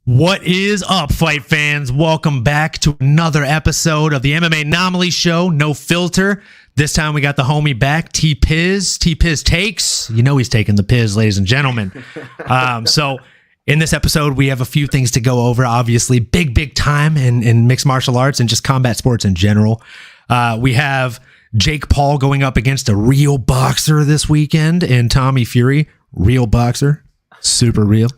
What is up, fight fans? Welcome back to another episode of the MMAnomaly Show. No filter. This time we got the homie back, T-Piz. T-Piz takes. You know he's taking the Piz, ladies and gentlemen. So in this episode, we have a few things to go over. Obviously, big time in mixed martial arts and just combat sports in general. We have Jake Paul going up against a real boxer this weekend, and Tommy Fury, real boxer, super real.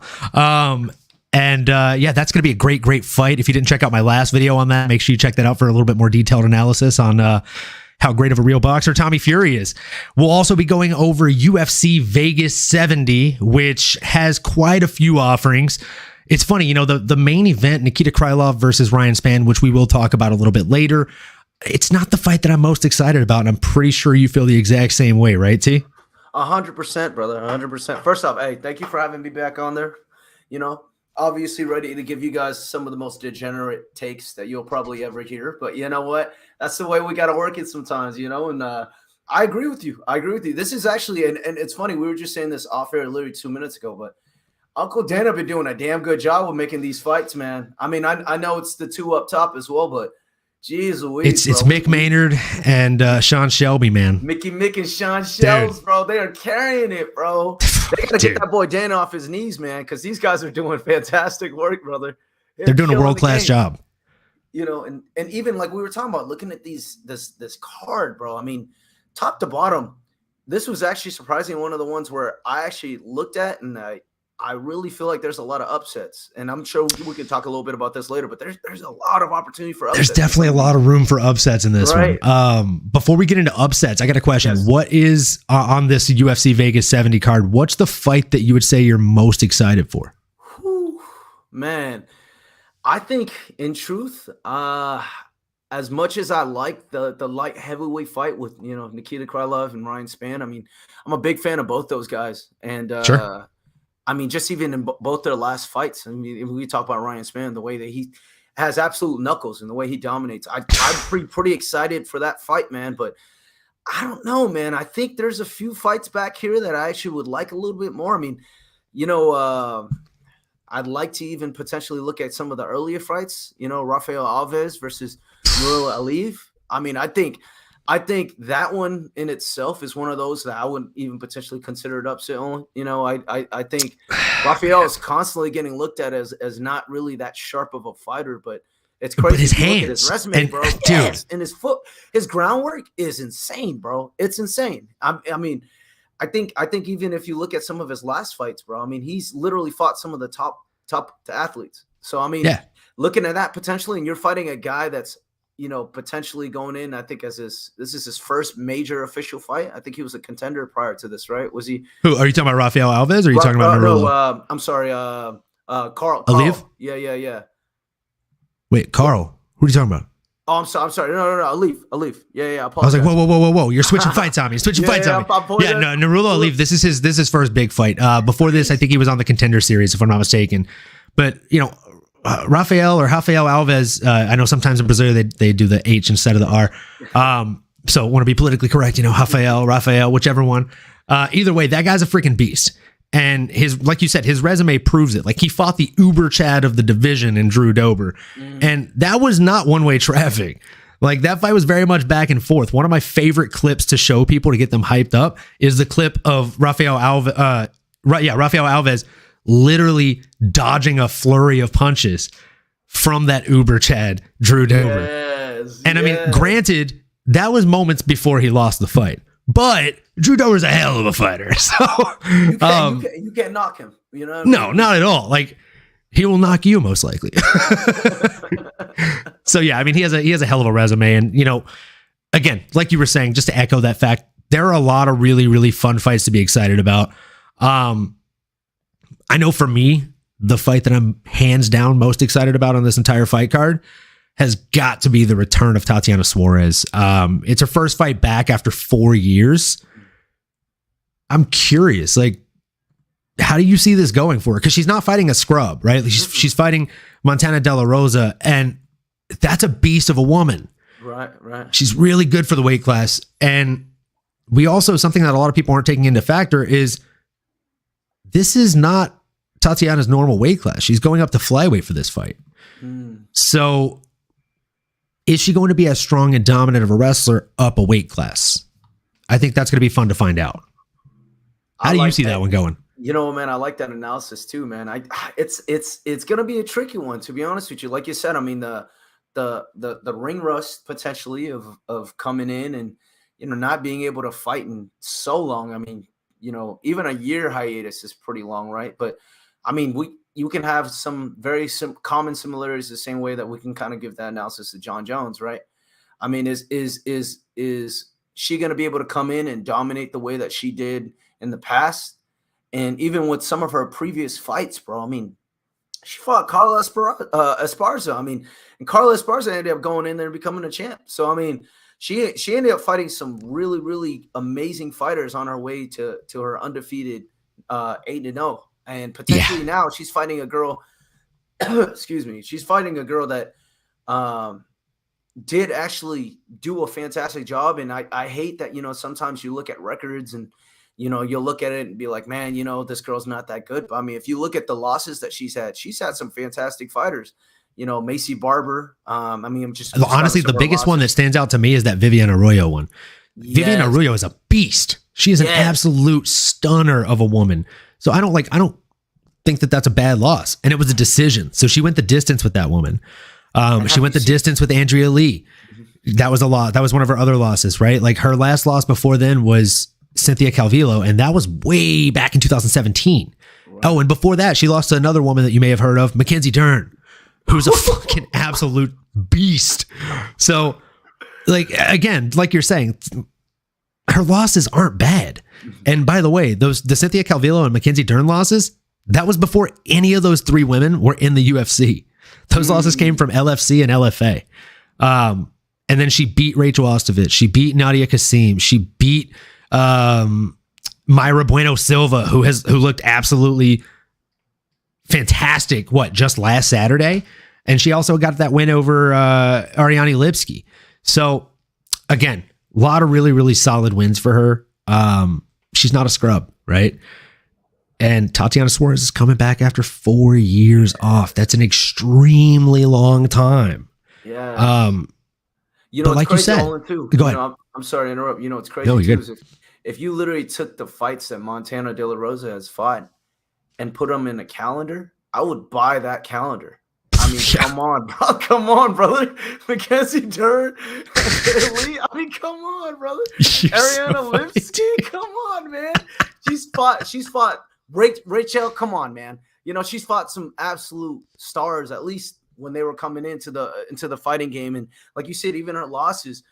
Yeah, that's going to be a great fight. If you didn't check out my last video on that, make sure you check that out for a little bit more detailed analysis on how great of a real boxer Tommy Fury is. We'll also be going over UFC Vegas 70, which has quite a few offerings. It's funny, you know, the main event, Nikita Krylov versus Ryan Spann, which we will talk about a little bit later, it's not the fight that I'm most excited about, and I'm pretty sure you feel the exact same way, right, T? 100%, brother, 100%. First off, hey, thank you for having me back on there. You know, obviously ready to give you guys some of the most degenerate takes that you'll probably ever hear. But you know what? That's the way we got to work it sometimes, you know? And I agree with you. This is actually, and it's funny, we were just saying this off air literally 2 minutes ago, but Uncle Dana been doing a damn good job with making these fights, man. I mean, I know it's the two up top as well, but jeez Louise, it's Mick Maynard and Sean Shelby, man. Mick and Sean Shells, bro. They are carrying it, bro. They got to get that boy Dana off his knees, man, because these guys are doing fantastic work, brother. They're doing a world-class job. You know, and even like we were talking about, looking at this card, bro. I mean, top to bottom, this was actually surprising. One of the ones where I actually looked at, and I really feel like there's a lot of upsets, and I'm sure we can talk a little bit about this later, but there's a lot of opportunity for upsets. There's definitely a lot of room for upsets in this one. Before we get into upsets, I got a question. Yes. What is on this UFC Vegas 70 card? What's the fight that you would say you're most excited for? Whew, man, I think in truth, as much as I like the light heavyweight fight with, you know, Nikita Krylov and Ryan Spann, I mean, I'm a big fan of both those guys, and sure. I mean, just even in both their last fights, I mean, if we talk about Ryan Spann, the way that he has absolute knuckles and the way he dominates, I'm pretty excited for that fight, man. But I don't know, man. I think there's a few fights back here that I actually would like a little bit more. I mean, you know, I'd like to even potentially look at some of the earlier fights, you know, Rafael Alves versus Nurul Aliyev. I mean, I think that one in itself is one of those that I wouldn't even potentially consider it upset on. You know, I think Rafael is constantly getting looked at as not really that sharp of a fighter, but it's crazy. But his hands, look at his resume, bro. Yes, and his groundwork is insane, bro. It's insane. I mean, I think even if you look at some of his last fights, bro, I mean, he's literally fought some of the top athletes. So I mean, looking at that potentially, and you're fighting a guy that's, you know, potentially going in, I think this is his first major official fight. I think he was a contender prior to this, right? Was he? Who are you talking about? Rafael Alves, or are you talking about Nurul? No, I'm sorry, Carl. Aliyev? Yeah. Wait, Carl. Who are you talking about? Oh, I'm sorry. No. Aliyev. Yeah. I was like, whoa. You're switching fights on me. Nurul Aliyev. This is his first big fight. Before this, I think he was on the Contender Series, if I'm not mistaken. But you know, Rafael Alves, I know sometimes in Brazil they do the H instead of the R. So want to be politically correct, you know, Rafael, whichever one. Either way, that guy's a freaking beast. And like you said, his resume proves it. Like, he fought the Uber Chad of the division in Drew Dober. And that was not one-way traffic. Like, that fight was very much back and forth. One of my favorite clips to show people to get them hyped up is the clip of Rafael Alves literally dodging a flurry of punches from that Uber Chad, Drew Dober. I mean, granted, that was moments before he lost the fight, but Drew Dober's a hell of a fighter. So you can't knock him. You know? No, not at all. Like, he will knock you most likely. So yeah, I mean, he has a hell of a resume, and you know, again, like you were saying, just to echo that fact, there are a lot of really, really fun fights to be excited about. I know for me, the fight that I'm hands down most excited about on this entire fight card has got to be the return of Tatiana Suarez. It's her first fight back after 4 years. I'm curious, like, how do you see this going for her? Because she's not fighting a scrub, right? She's fighting Montana De La Rosa, and that's a beast of a woman. Right. She's really good for the weight class. And we also, something that a lot of people aren't taking into factor is this is not Tatiana's normal weight class. She's going up to flyweight for this fight. So is she going to be as strong and dominant of a wrestler up a weight class? I think that's going to be fun to find out. How do you see that one going? You know, man, I like that analysis too, man. It's going to be a tricky one, to be honest with you. Like you said, I mean, the ring rust potentially of coming in and, you know, not being able to fight in so long. I mean, you know, even a year hiatus is pretty long, right? But I mean, you can have some very common similarities the same way that we can kind of give that analysis to John Jones, right? I mean, is she going to be able to come in and dominate the way that she did in the past? And even with some of her previous fights, bro, I mean, she fought Carla Esparza. I mean, and Carla Esparza ended up going in there and becoming a champ. So, I mean, she ended up fighting some really, really amazing fighters on her way to her undefeated 8-0. And potentially now she's fighting a girl, excuse me, she's fighting a girl that did actually do a fantastic job. And I hate that, you know, sometimes you look at records and, you know, you'll look at it and be like, man, you know, this girl's not that good. But I mean, if you look at the losses that she's had some fantastic fighters. You know, Macy Barber. I mean, I'm just honestly, the biggest one that stands out to me is that Vivian Arroyo one. Yes. Vivian Arroyo is a beast. She is an absolute stunner of a woman. So I don't think that that's a bad loss. And it was a decision. So she went the distance with that woman. She went the distance with Andrea Lee. That was a lot. That was one of her other losses, right? Like her last loss before then was Cynthia Calvillo. And that was way back in 2017. Right. Oh, and before that, she lost to another woman that you may have heard of, Mackenzie Dern, who's a fucking absolute beast. So like, again, like you're saying, her losses aren't bad. And by the way, the Cynthia Calvillo and Mackenzie Dern losses, that was before any of those three women were in the UFC. Those losses came from LFC and LFA. And then she beat Rachel Ostovich. She beat Nadia Kassim. She beat Mayra Bueno Silva, who looked absolutely fantastic, just last Saturday. And she also got that win over Ariane Lipski. So again, a lot of really, really solid wins for her. She's not a scrub, right? And Tatiana Suarez is coming back after 4 years off. That's an extremely long time. Yeah. You know, but like you said, too. Go ahead. Know, I'm sorry to interrupt. You know, it's crazy too. Is if you literally took the fights that Montana De La Rosa has fought and put them in a calendar, I would buy that calendar. I mean, come on, bro. Come on, brother. Mackenzie Dern. I mean, come on, brother. Ariana Lipski. Come on, man. She's fought Rachel. Come on, man. You know, she's fought some absolute stars, at least when they were coming into the fighting game. And like you said, even her losses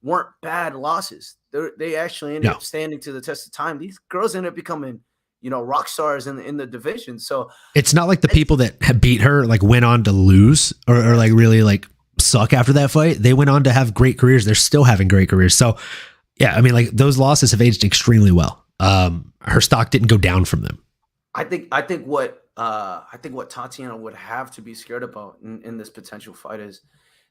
weren't bad losses. They actually ended up standing to the test of time. These girls ended up becoming, you know, rock stars in the division. So it's not like the people that have beat her like went on to lose or like really like suck after that fight. They went on to have great careers. They're still having great careers. So yeah, I mean, like those losses have aged extremely well. Her stock didn't go down from them. I think what Tatiana would have to be scared about in this potential fight is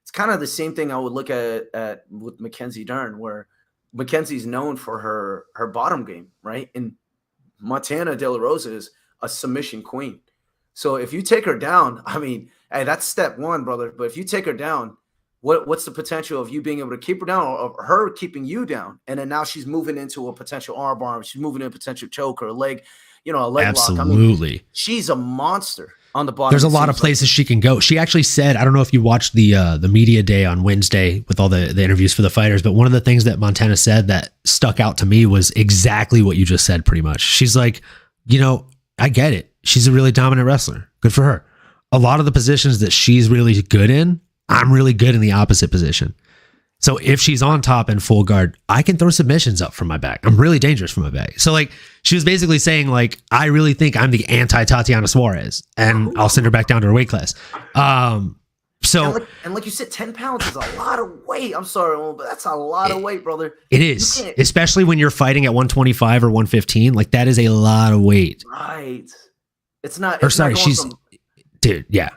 it's kind of the same thing I would look at with Mackenzie Dern, where Mackenzie's known for her bottom game, right? And Montana De La Rosa is a submission queen. So if you take her down, I mean, hey, that's step one, brother. But if you take her down, what's the potential of you being able to keep her down or her keeping you down? And then now she's moving into a potential armbar. She's moving into a potential choke or a leg, you know, a leg lock. Absolutely. I mean, she's a monster on the bottom. There's a lot of places she can go. She actually said, I don't know if you watched the media day on Wednesday with all the interviews for the fighters, but one of the things that Montana said that stuck out to me was exactly what you just said pretty much. She's like, you know, I get it. She's a really dominant wrestler. Good for her. A lot of the positions that she's really good in, I'm really good in the opposite position. So if she's on top and full guard, I can throw submissions up from my back. I'm really dangerous from my back. So like she was basically saying like, I really think I'm the anti Tatiana Suarez and I'll send her back down to her weight class. So and like you said, 10 pounds is a lot of weight. I'm sorry, but that's a lot of weight, brother. It is, especially when you're fighting at 125 or 115. Like that is a lot of weight. Right. It's not. Or sorry, dude. Yeah.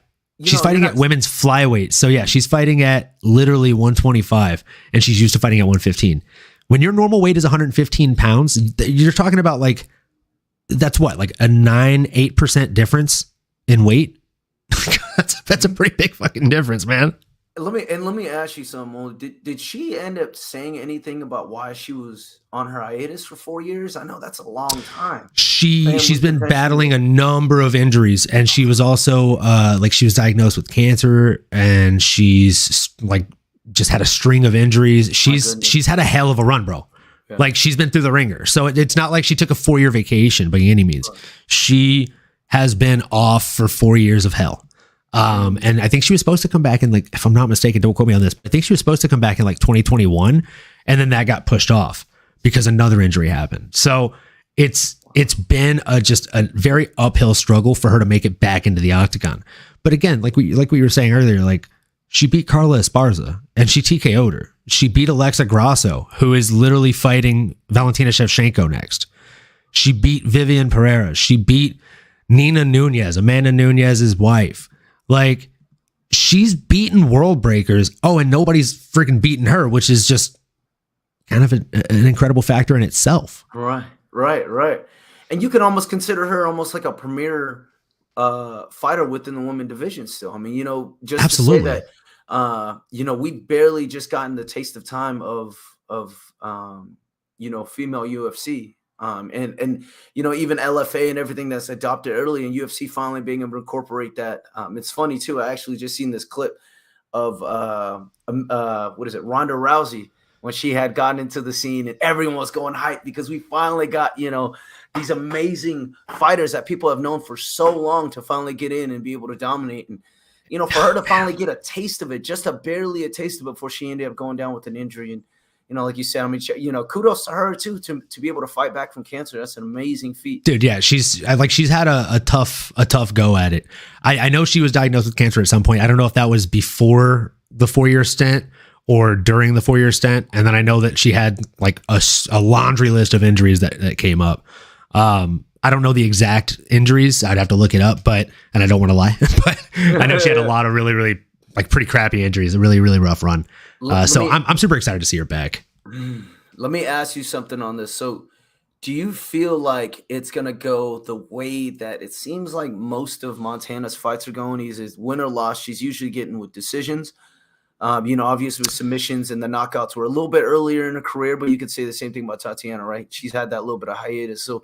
She's fighting at women's flyweight. So yeah, she's fighting at literally 125 and she's used to fighting at 115. When your normal weight is 115 pounds, you're talking about like that's what, like a 8% difference in weight. that's a pretty big fucking difference, man. Let me ask you something. Did she end up saying anything about why she was on her hiatus for 4 years? I know that's a long time. She's been battling a number of injuries, and she was also she was diagnosed with cancer, and she's like just had a string of injuries. She's had a hell of a run, bro. Yeah. Like she's been through the ringer. So it's not like she took a 4-year vacation by any means. Right. She has been off for 4 years of hell. And I think she was supposed to come back in, like, if I'm not mistaken, don't quote me on this, but I think she was supposed to come back in like 2021, and then that got pushed off because another injury happened. So it's been just a very uphill struggle for her to make it back into the octagon. But again, like we were saying earlier, like she beat Carla Esparza and she TKO'd her. She beat Alexa Grasso, who is literally fighting Valentina Shevchenko next. She beat Vivian Pereira. She beat Nina Nunez, Amanda Nunez's wife. Like, she's beaten world breakers. Oh, and nobody's freaking beaten her, which is just kind of an incredible factor in itself. Right. And you can almost consider her almost like a premier fighter within the women division still. I mean, just absolutely. To say that, we've barely just gotten the taste of time of female UFC. And even LFA and everything that's adopted early, and UFC finally being able to incorporate that. It's funny too. I actually just seen this clip of Ronda Rousey when she had gotten into the scene, and everyone was going hype because we finally got these amazing fighters that people have known for so long to finally get in and be able to dominate. And for her to finally get a taste of it, just barely a taste of it before she ended up going down with an injury. And like you said, I mean, kudos to her too, to be able to fight back from cancer. That's an amazing feat, dude. Yeah. She's had a tough go at it. I know she was diagnosed with cancer at some point. I don't know if that was before the 4-year stint or during the 4-year stint. And then I know that she had like a laundry list of injuries that came up. I don't know the exact injuries. I'd have to look it up, and I don't want to lie, but I know she had a lot of really, really like pretty crappy injuries, a really, really rough run. I'm super excited to see her back. Let me ask you something on this. So do you feel like it's going to go the way that it seems like most of Montana's fights are going? Is win or loss. She's usually getting with decisions. Obviously with submissions, and the knockouts were a little bit earlier in her career, but you could say the same thing about Tatiana, right? She's had that little bit of hiatus. So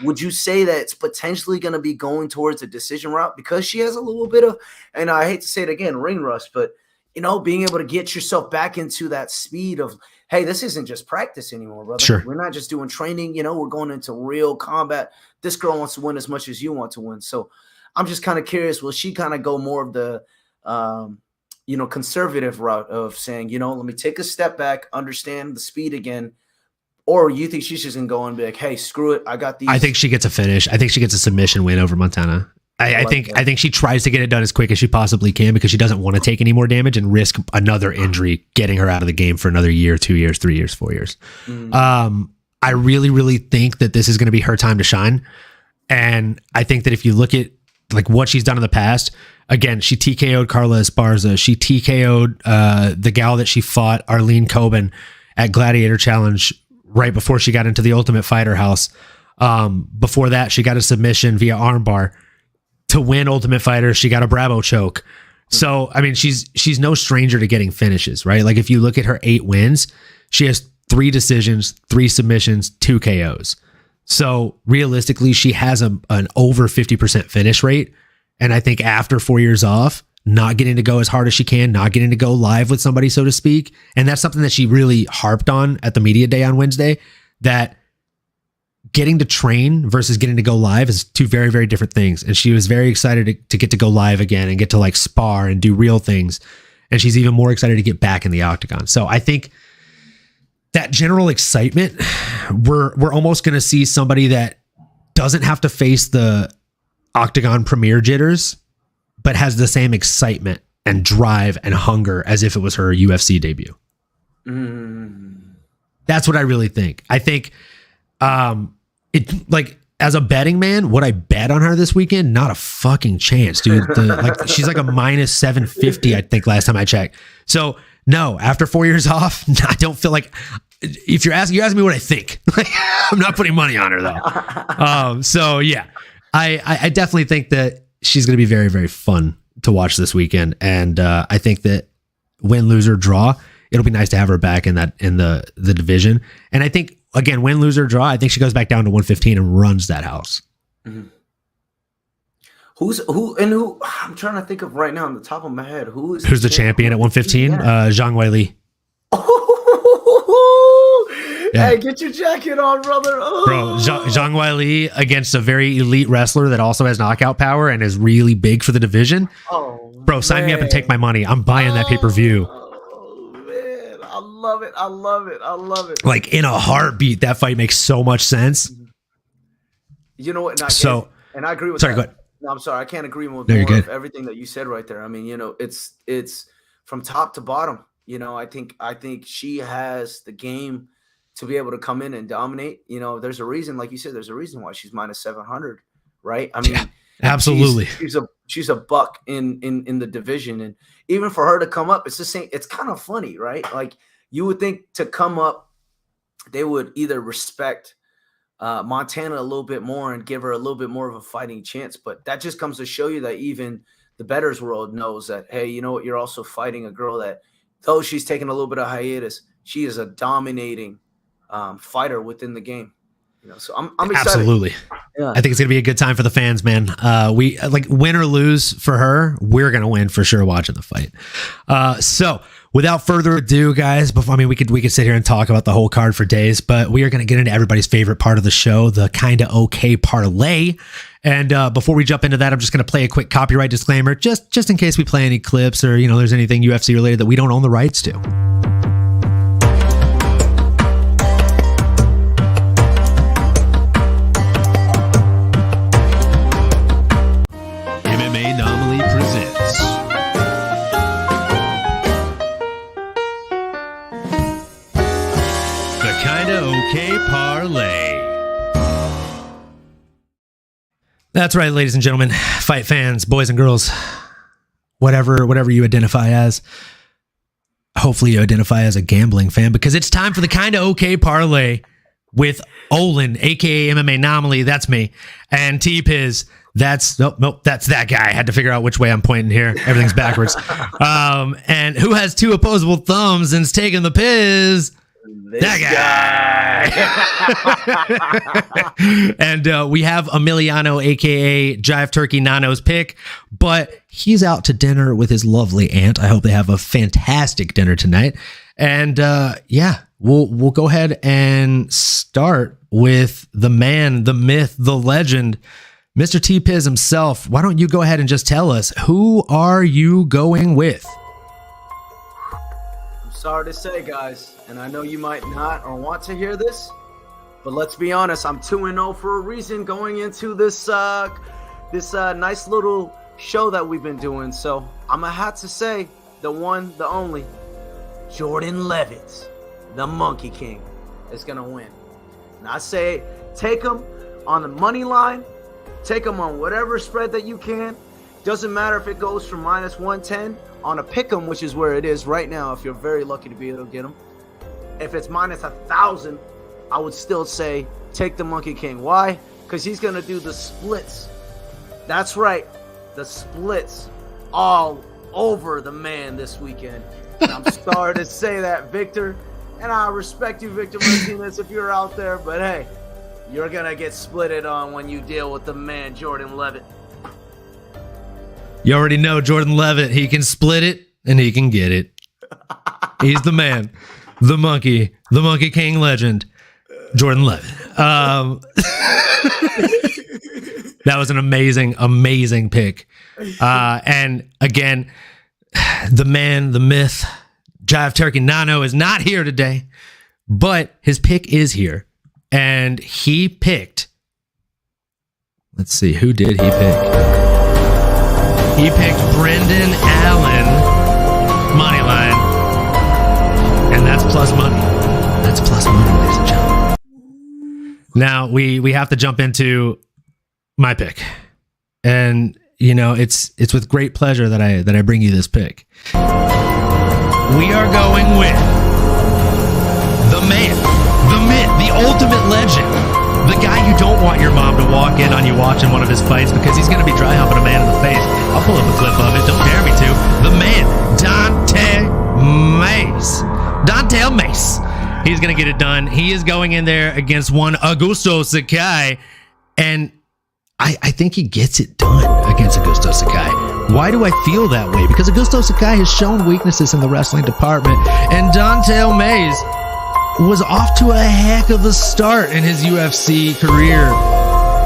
would you say that it's potentially going to be going towards a decision route because she has a little bit of, and I hate to say it again, ring rust, but being able to get yourself back into that speed of, hey, this isn't just practice anymore, brother. Sure. We're not just doing training, we're going into real combat. This girl wants to win as much as you want to win. So I'm just kind of curious, will she kind of go more of the, conservative route of saying, let me take a step back, understand the speed again, or you think she's just going to go and be like, hey, screw it, I got these. I think she gets a finish. I think she gets a submission win over Montana. I think she tries to get it done as quick as she possibly can because she doesn't want to take any more damage and risk another injury getting her out of the game for another year, 2 years, 3 years, 4 years. I really, really think that this is going to be her time to shine. And I think that if you look at like what she's done in the past, again, she TKO'd Carla Esparza. She TKO'd the gal that she fought, Arlene Coben, at Gladiator Challenge right before she got into the Ultimate Fighter house. Before that, she got a submission via armbar. To win Ultimate Fighter, she got a Bravo choke. So, I mean, she's no stranger to getting finishes, right? Like if you look at her 8 wins, she has 3 decisions, 3 submissions, 2 KOs. So realistically, she has an over 50% finish rate. And I think after 4 years off, not getting to go as hard as she can, not getting to go live with somebody, so to speak. And that's something that she really harped on at the media day on Wednesday, that getting to train versus getting to go live is 2 very, very different things. And she was very excited to get to go live again and get to like spar and do real things. And she's even more excited to get back in the octagon. So I think that general excitement, we're almost going to see somebody that doesn't have to face the octagon premiere jitters, but has the same excitement and drive and hunger as if it was her UFC debut. That's what I really think. I think, it like as a betting man, would I bet on her this weekend? Not a fucking chance, dude. She's like a minus 750, I think, last time I checked. So no, after 4 years off, I don't feel like if you're asking me what I think. I'm not putting money on her though. So yeah, I definitely think that she's going to be very, very fun to watch this weekend. And I think that win, lose, or draw, it'll be nice to have her back in the division. And I think, again, win, lose, or draw, I think she goes back down to 115 and runs that house. Mm-hmm. Who? I'm trying to think of right now on the top of my head. Who's the champion at 115? Yeah. Zhang Weili. Yeah. Hey, get your jacket on, brother. Oh. Bro, Zhang Weili against a very elite wrestler that also has knockout power and is really big for the division. Oh, bro, sign me up and take my money. I'm buying that pay-per-view. Oh, man. I love it. I love it. I love it. Like, in a heartbeat, that fight makes so much sense. You know what? And I agree with that. Go ahead. No, I'm sorry. I can't agree with more of everything that you said right there. I mean, it's from top to bottom. I think she has the game to be able to come in and dominate. There's a reason, like you said, there's a reason why she's minus 700, right? I mean, yeah, absolutely. She's a buck in the division, and even for her to come up, it's the same. It's kind of funny, right? Like, you would think to come up, they would either respect Montana a little bit more and give her a little bit more of a fighting chance, but that just comes to show you that even the bettors world knows that, hey, you know what? You're also fighting a girl that, though she's taking a little bit of hiatus, she is a dominating fighter within the game. So I'm excited. Absolutely. Yeah. I think it's gonna be a good time for the fans, man. We like, win or lose for her, we're gonna win for sure watching the fight. So without further ado, guys, we could sit here and talk about the whole card for days, but we are gonna get into everybody's favorite part of the show, the Kinda Okay Parlay. And before we jump into that, I'm just gonna play a quick copyright disclaimer, just in case we play any clips or there's anything UFC related that we don't own the rights to. MMAnomaly presents the Kinda Okay Parlay. That's right, ladies and gentlemen, fight fans, boys and girls, whatever you identify as. Hopefully you identify as a gambling fan, because it's time for the Kinda Okay Parlay with Olin, aka MMAnomaly, that's me, and T-Piz. That's that guy. I had to figure out which way I'm pointing here. Everything's backwards. And who has two opposable thumbs and's taking the piz? That guy. And we have Emiliano, aka Jive Turkey Nano's pick, but he's out to dinner with his lovely aunt. I hope they have a fantastic dinner tonight. And we'll go ahead and start with the man, the myth, the legend, Mr. T-Piz himself. Why don't you go ahead and just tell us, who are you going with? I'm sorry to say, guys, and I know you might not or want to hear this, but let's be honest, I'm 2-0 for a reason going into this nice little show that we've been doing. So I'm gonna have to say the one, the only, Jordan Levitt, the Monkey King, is gonna win. And I say take him on the money line. Take them on whatever spread that you can. Doesn't matter if it goes from minus 110 on a pick'em, which is where it is right now, if you're very lucky to be able to get them. If it's minus 1,000, I would still say take the Monkey King. Why? Because he's going to do the splits. That's right, the splits all over the man this weekend. And I'm sorry to say that, Victor. And I respect you, Victor Martinez, if you're out there. But hey, you're going to get splitted on when you deal with the man, Jordan Levitt. You already know Jordan Levitt. He can split it and he can get it. He's the man, the Monkey King legend, Jordan Levitt. That was an amazing pick. And again, the man, the myth, Jive Turkey Nano is not here today, but his pick is here. And he picked, let's see, who did he pick? He picked Brendan Allen, money line. And that's plus money. That's plus money, ladies and gentlemen. Now, we have to jump into my pick. And, it's with great pleasure that I bring you this pick. We are going with the man, the myth, the ultimate legend, the guy you don't want your mom to walk in on you watching one of his fights because he's going to be dry humping a man in the face. I'll pull up a clip of it. Don't dare me to. The man, Dante Mace. Dante Mace. He's going to get it done. He is going in there against one Augusto Sakai, and I think he gets it done against Augusto Sakai. Why do I feel that way? Because Augusto Sakai has shown weaknesses in the wrestling department, and Dante Mace was off to a heck of a start in his UFC career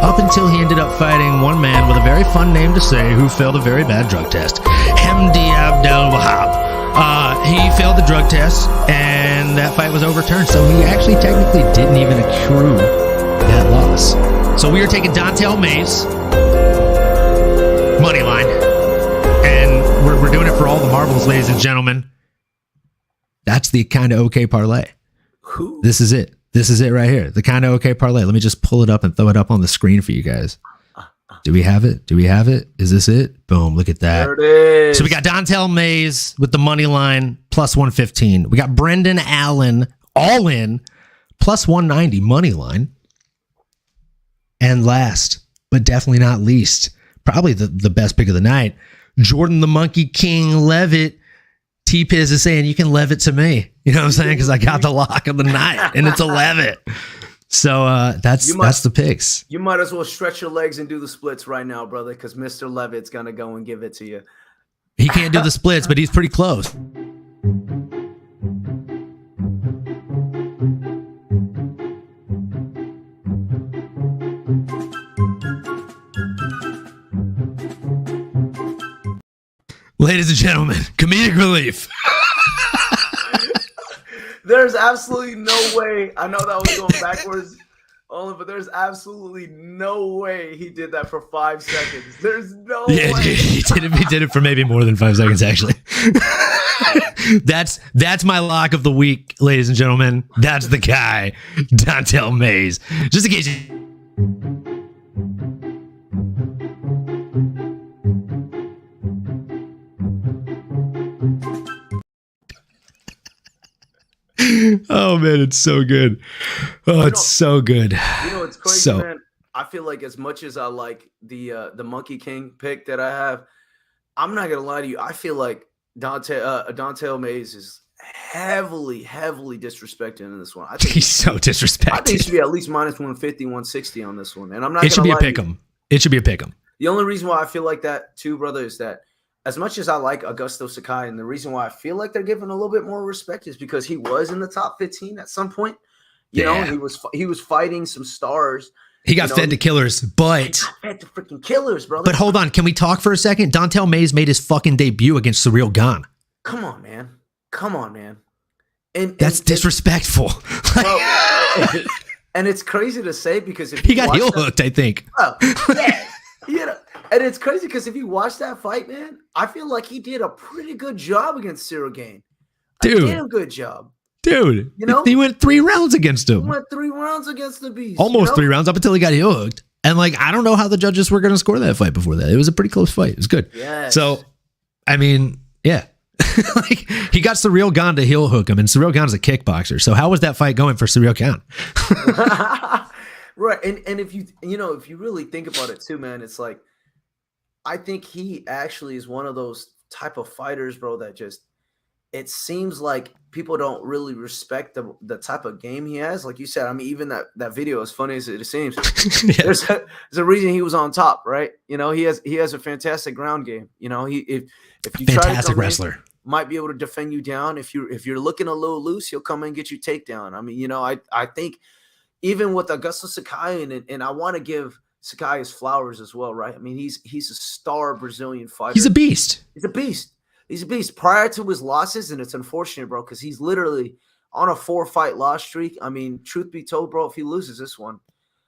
up until he ended up fighting one man with a very fun name to say who failed a very bad drug test, Hamdi Abdel Wahab. He failed the drug test, and that fight was overturned, so he actually technically didn't even accrue that loss. So we are taking Dante Mace money line, and we're doing it for all the marbles, ladies and gentlemen. That's the Kinda Okay Parlay. This is it. This is it right here. The Kinda Okay Parlay. Let me just pull it up and throw it up on the screen for you guys. Do we have it? Do we have it? Is this it? Boom. Look at that. There it is. So we got Dontel Mays with the money line plus 115. We got Brendan Allen all in plus 190 money line. And last, but definitely not least, probably the best pick of the night, Jordan the Monkey King Levitt. T-Piz is saying, you can Levitt to me. You know what I'm saying? Because I got the lock of the night, and it's a Levitt. So that's the picks. You might as well stretch your legs and do the splits right now, brother, because Mr. Levitt's going to go and give it to you. He can't do the splits, but he's pretty close. Ladies and gentlemen, comedic relief. There's absolutely no way. I know that was going backwards only, but there's absolutely no way he did that for 5 seconds. There's no way. He did it for maybe more than 5 seconds, actually. That's my lock of the week, ladies and gentlemen. That's the guy, Dontel Mays. Just in case you... Oh man, it's so good. Oh, it's so good. You know, it's crazy, man. I feel like as much as I like the Monkey King pick that I have, I'm not gonna lie to you. I feel like Dontel Mays is heavily disrespected in this one. I think he's so disrespected. I think he should be at least minus 150, 160 on this one. And I'm not. It should be a pick 'em. It should be a pick 'em. The only reason why I feel like that too, brother, is that as much as I like Augusto Sakai, and the reason why I feel like they're giving a little bit more respect is because he was in the top 15 at some point. You know, he was fighting some stars. He got fed to killers, but he got fed to freaking killers, brother. But hold on, can we talk for a second? Dontel Mays made his fucking debut against Surreal Gone. Come on, man. And that's disrespectful. Bro, and it's crazy to say because if he got heel hooked, I think. Oh, yeah. You know, and it's crazy because if you watch that fight, man, I feel like he did a pretty good job against Cyril Gane. Dude, damn good job. Dude, you know, he went 3 rounds against him. He went 3 rounds against the beast. Almost 3 rounds up until he got heel hooked. And like, I don't know how the judges were going to score that fight before that. It was a pretty close fight. It was good. Yes. So, I mean, yeah. Like, he got Surreal Gone to heel hook him, and Surreal Gane's a kickboxer. So how was that fight going for Surreal Gane? Right. And if you really think about it too, man, it's like, I think he actually is one of those type of fighters, bro, that just, it seems like people don't really respect the type of game he has. Like you said, I mean, even that video, as funny as it seems, Yeah. there's a reason he was on top, right? You know, he has a fantastic ground game. You know, if you try to come wrestler. in, might be able to defend you down. If you're looking a little loose, he'll come in and get you takedown. I mean, you know, I think even with Augusto Sakai, and I want to give Sakai his flowers as well, right? I mean, he's a star Brazilian fighter. He's a beast. He's a beast. Prior to his losses, and it's unfortunate, bro, because he's literally on a 4-fight loss streak. I mean, truth be told, bro, if he loses this one,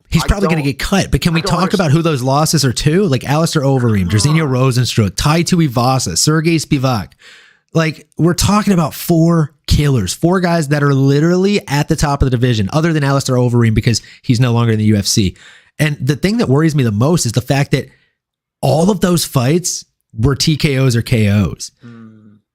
he's probably going to get cut. But can we talk about who those losses are to? Like Alistair Overeem, Jairzinho Rosenstruck, Tai Tuivasa, Sergey Spivak. Like, we're talking about 4 killers, 4 guys that are literally at the top of the division, other than Alistair Overeem because he's no longer in the UFC. And the thing that worries me the most is the fact that all of those fights were TKOs or KOs.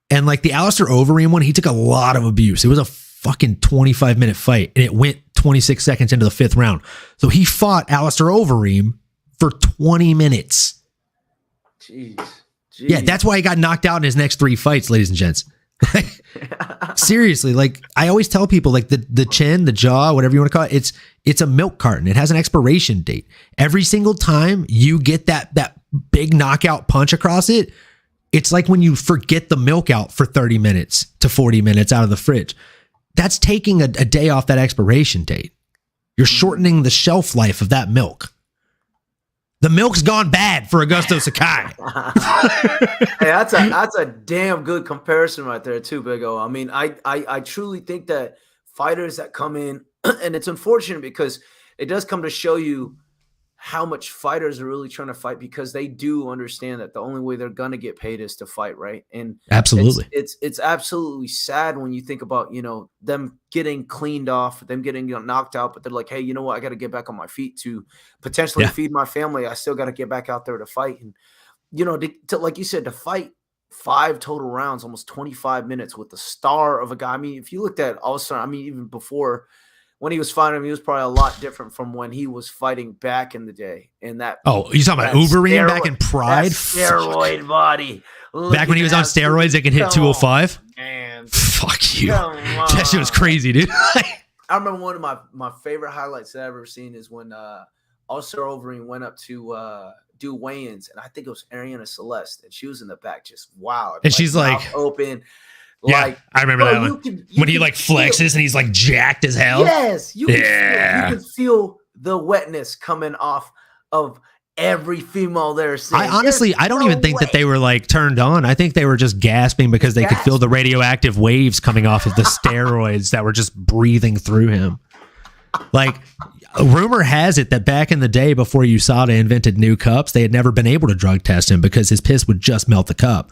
And like the Alistair Overeem one, he took a lot of abuse. It was a fucking 25-minute fight, and it went 26 seconds into the 5th round. So he fought Alistair Overeem for 20 minutes. Jeez. Yeah, that's why he got knocked out in his next 3 fights, ladies and gents. Seriously, like I always tell people, like the chin, the jaw, whatever you want to call it, it's a milk carton. It has an expiration date. Every single time you get that big knockout punch across it, it's like when you forget the milk out for 30 minutes to 40 minutes out of the fridge. That's taking a day off that expiration date. You're shortening the shelf life of that milk. The milk's gone bad for Augusto Sakai. Hey, that's a damn good comparison right there too, Big O. I mean, I truly think that fighters that come in, and it's unfortunate because it does come to show you how much fighters are really trying to fight, because they do understand that the only way they're gonna get paid is to fight, right? And absolutely, it's absolutely sad when you think about, you know, them getting cleaned off, them getting knocked out, but they're like, hey, you know what? I got to get back on my feet to potentially feed my family. I still got to get back out there to fight, and you know, to like you said, to fight 5 total rounds, almost 25 minutes with the star of a guy. I mean, if you looked at also, I mean, even before, when he was fighting him, he was probably a lot different from when he was fighting back in the day. And that you talking about Overeem back in Pride? Steroid body. Back when he was on steroids, they could hit 205. Man, fuck you. That shit was crazy, dude. I remember one of my favorite highlights that I've ever seen is when Alistair Overeem went up to do weigh-ins, and I think it was Ariana Celeste, and she was in the back just wild. And she's like open. Yeah, like, I remember that one. When he like flexes and he's like jacked as hell. Yes, you can feel the wetness coming off of every female there. I don't even think that they were like turned on. I think they were just gasping because they could feel the radioactive waves coming off of the steroids that were just breathing through him. Like, rumor has it that back in the day, before USADA invented new cups, they had never been able to drug test him because his piss would just melt the cup.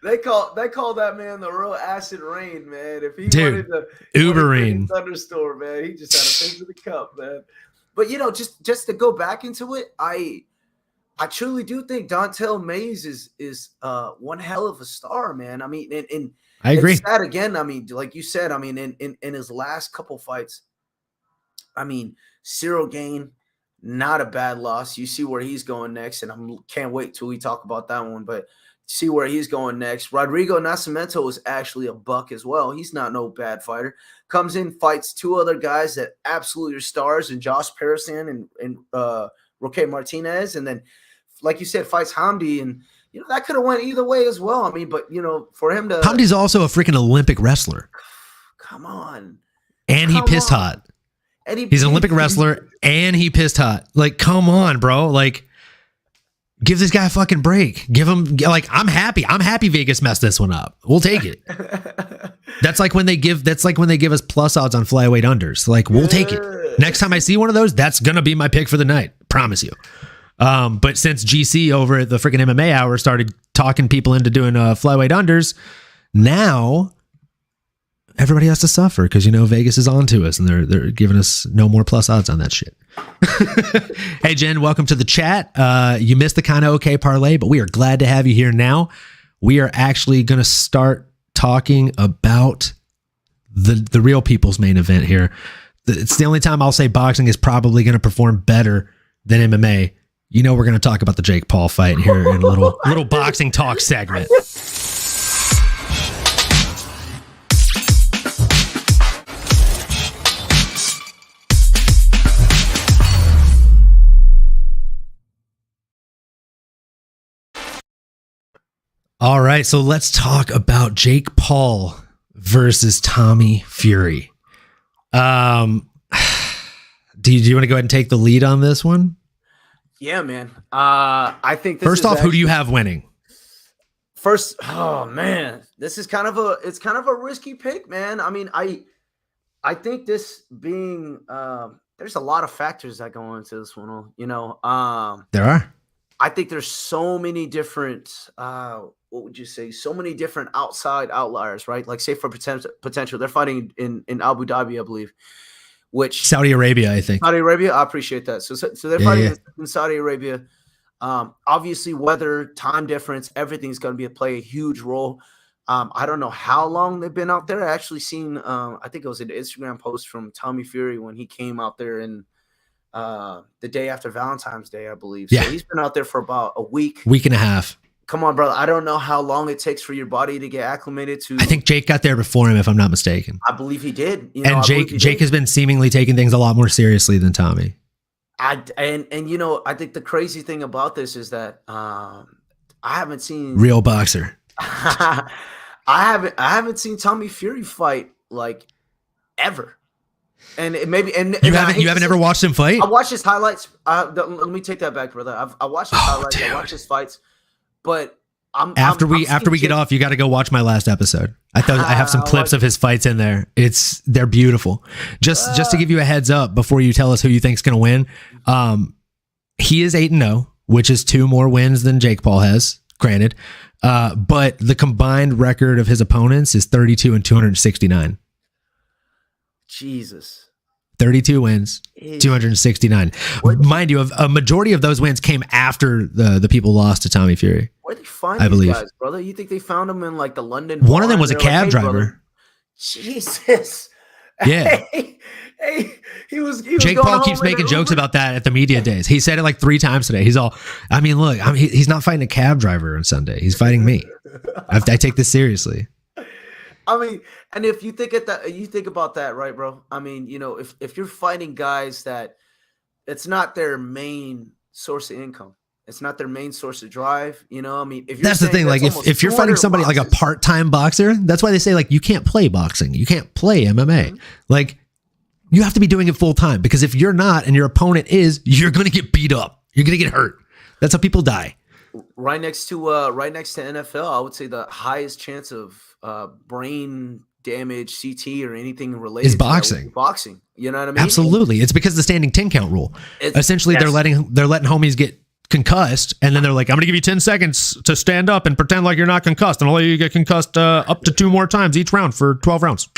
They call that man the real acid rain, man. If he wanted to Uberine thunderstorm, man, he just had a piece of the cup, man. But you know, just to go back into it, I truly do think Dontel Mays is one hell of a star, man. I mean, and I agree. It's sad again. I mean, like you said, I mean, in his last couple fights, I mean, Cyril Gane, not a bad loss. You see where he's going next, and I can't wait till we talk about that one. But see where he's going next. Rodrigo Nascimento is actually a buck as well. He's not no bad fighter. Comes in, fights 2 other guys that absolutely are stars, and Josh Parasan and Roque Martinez, and then, like you said, fights Hamdi, and you know that could have went either way as well. I mean, but you know, for him to Hamdi's also a freaking Olympic wrestler. Come on, and he pissed hot. And he's an Olympic wrestler, and he pissed hot. Like, come on, bro. Like, give this guy a fucking break. Give him, like, I'm happy. I'm happy Vegas messed this one up. We'll take it. That's like when they give us plus odds on flyweight unders. Like, we'll take it. Next time I see one of those, that's gonna be my pick for the night. Promise you. But since GC over at the freaking MMA Hour started talking people into doing flyweight unders, now everybody has to suffer because, you know, Vegas is on to us and they're giving us no more plus odds on that shit. Hey, Jen, welcome to the chat. You missed the Kinda Okay Parlay, but we are glad to have you here now. We are actually going to start talking about the real people's main event here. It's the only time I'll say boxing is probably going to perform better than MMA. You know, we're going to talk about the Jake Paul fight here in a little boxing talk segment. All right, so let's talk about Jake Paul versus Tommy Fury. Do you want to go ahead and take the lead on this one? Yeah, man. I think first off, who do you have winning? First, oh man, this is kind of a risky pick, man. I mean, I think this being there's a lot of factors that go into this one. You know, there are. I think there's so many different, what would you say? So many different outside outliers, right? Like, say for potential, they're fighting in Abu Dhabi, I believe, which Saudi Arabia, I think. Saudi Arabia, I appreciate that. So they're fighting in Saudi Arabia. Obviously, weather, time difference, everything's going to play a huge role. I don't know how long they've been out there. I actually seen, I think it was an Instagram post from Tommy Fury when he came out there in the day after Valentine's Day, I believe. Yeah. So he's been out there for about a week and a half. Come on, brother. I don't know how long it takes for your body to get acclimated to. I think Jake got there before him, if I'm not mistaken. I believe he did. And Jake has been seemingly taking things a lot more seriously than Tommy. And you know, I think the crazy thing about this is that I haven't seen real boxer. I haven't seen Tommy Fury fight like ever. And you haven't ever watched him fight? I watched his highlights. Let me take that back, brother. I watched his highlights. Dude. I watched his fights. But after we get off, you got to go watch my last episode. I have some clips of his fights in there. They're beautiful. Just to give you a heads up before you tell us who you think's going to win. He is 8-0, which is 2 more wins than Jake Paul has, granted. But the combined record of his opponents is 32 and 269. Jesus. 32 wins, 269. Mind you, a majority of those wins came after the people lost to Tommy Fury. Where'd they find these guys, brother? You think they found them in like the London? One of them was a cab driver. Brother. Jesus. Yeah. Hey, he was Jake Paul keeps making jokes about that at the media days. He said it like 3 times today. He's all, I mean, look, he's not fighting a cab driver on Sunday. He's fighting me. I take this seriously. I mean, and if you think about that, right, bro? I mean, you know, if you're fighting guys that it's not their main source of income, it's not their main source of drive, you know. I mean, if that's the thing, like if you're fighting somebody like a part-time boxer, that's why they say like you can't play boxing, you can't play MMA, mm-hmm. Like you have to be doing it full time, because if you're not and your opponent is, you're going to get beat up, you're going to get hurt. That's how people die. Right next to NFL, I would say the highest chance of brain damage, CT, or anything related is boxing. Boxing, you know what I mean? Absolutely, it's because the standing 10 count rule. Essentially, they're letting homies get concussed, and then they're like, "I'm going to give you 10 seconds to stand up and pretend like you're not concussed, and I'll let you get concussed up to 2 more times each round for 12 rounds."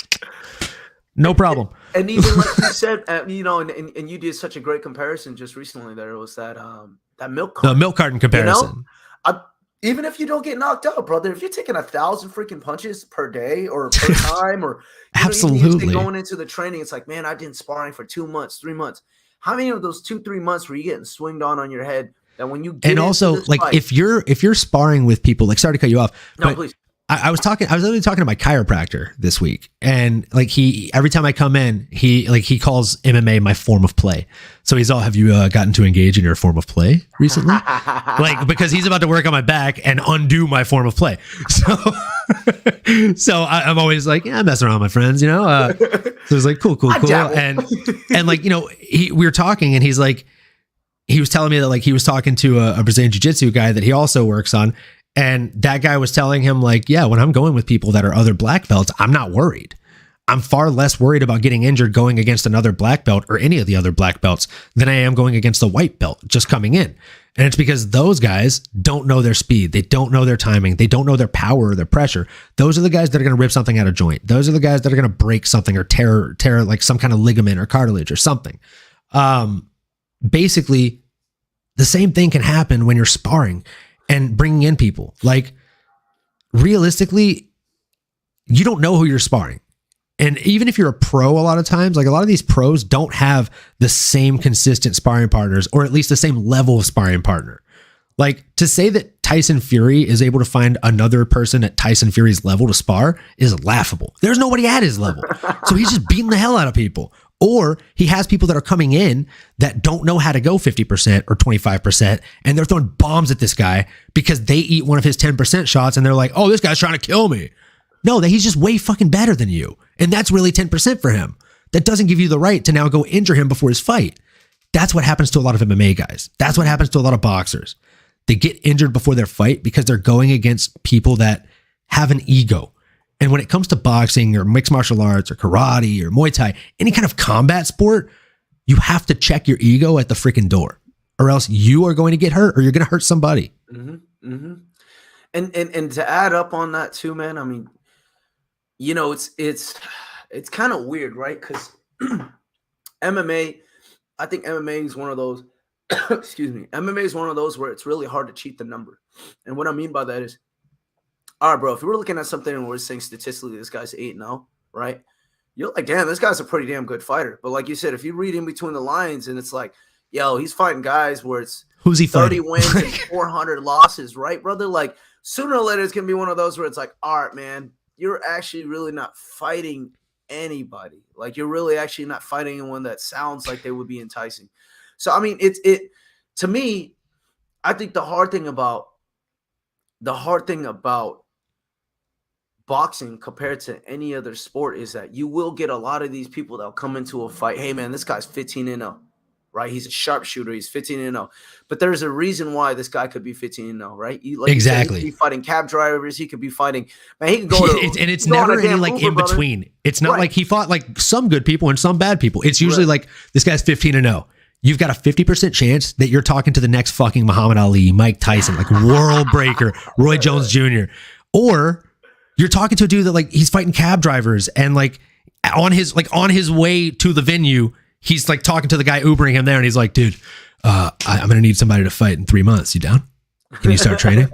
No problem. And even like you said, you know, and you did such a great comparison just recently. There was that milk carton. The milk carton comparison. You know? Even if you don't get knocked out, brother, if you're taking 1,000 freaking punches per day or per time, or absolutely going into the training, it's like, man, I did sparring for 2 months, 3 months. How many of those 2-3 months were you getting swinged on your head? That when you get and also like fight, if you're sparring with people, like, sorry to cut you off, no, please. I was literally talking to my chiropractor this week, and like every time I come in, he calls MMA my form of play. So he's all, have you gotten to engage in your form of play recently? Like, because he's about to work on my back and undo my form of play. So I'm always like, yeah, I'm messing around with my friends, you know? So it's like, cool. And like, you know, we were talking, and he's like, he was telling me that like he was talking to a Brazilian jiu-jitsu guy that he also works on. And that guy was telling him like, yeah, when I'm going with people that are other black belts, I'm not worried. I'm far less worried about getting injured going against another black belt or any of the other black belts than I am going against a white belt just coming in. And it's because those guys don't know their speed. They don't know their timing. They don't know their power or their pressure. Those are the guys that are going to rip something out of joint. Those are the guys that are going to break something or tear like some kind of ligament or cartilage or something. Basically, the same thing can happen when you're sparring and bringing in people. Like, realistically, you don't know who you're sparring. And even if you're a pro, a lot of times, like a lot of these pros don't have the same consistent sparring partners, or at least the same level of sparring partner. Like, to say that Tyson Fury is able to find another person at Tyson Fury's level to spar is laughable. There's nobody at his level. So he's just beating the hell out of people. Or he has people that are coming in that don't know how to go 50% or 25%, and they're throwing bombs at this guy because they eat one of his 10% shots, and they're like, oh, this guy's trying to kill me. No, that he's just way fucking better than you. And that's really 10% for him. That doesn't give you the right to now go injure him before his fight. That's what happens to a lot of MMA guys. That's what happens to a lot of boxers. They get injured before their fight because they're going against people that have an ego. And when it comes to boxing or mixed martial arts or karate or Muay Thai, any kind of combat sport, you have to check your ego at the freaking door, or else you are going to get hurt, or you're going to hurt somebody. Mm-hmm, mm-hmm. And to add up on that too, man, I mean, you know, it's kind of weird, right? Because MMA, I think MMA is one of those, excuse me, MMA is one of those where it's really hard to cheat the number. And what I mean by that is, all right, bro, if we're looking at something and we're saying statistically this guy's 8-0, right? You're like, damn, this guy's a pretty damn good fighter. But like you said, if you read in between the lines and it's like, yo, he's fighting guys where it's who's he 30 fighting? wins and 400 losses, right, brother? Like sooner or later it's gonna be one of those where it's like, all right, man, you're actually really not fighting anybody. Like you're really actually not fighting anyone that sounds like they would be enticing. So I mean, it to me, I think the hard thing about boxing compared to any other sport is that you will get a lot of these people that'll come into a fight. Hey man, this guy's 15-0, right? He's a sharpshooter. He's 15-0, but there's a reason why this guy could be 15-0, right? Like exactly. He could be fighting cab drivers. He could be fighting, man. He could go to, and it's never any like Uber, in between. Brother. It's not like he fought like some good people and some bad people. It's usually like this guy's 15-0. You've got a 50% chance that you're talking to the next fucking Muhammad Ali, Mike Tyson, like world breaker, Roy Jones Jr., or you're talking to a dude that like he's fighting cab drivers and like on his way to the venue, he's like talking to the guy Ubering him there and he's like, dude, I'm going to need somebody to fight in 3 months. You down? Can you start training?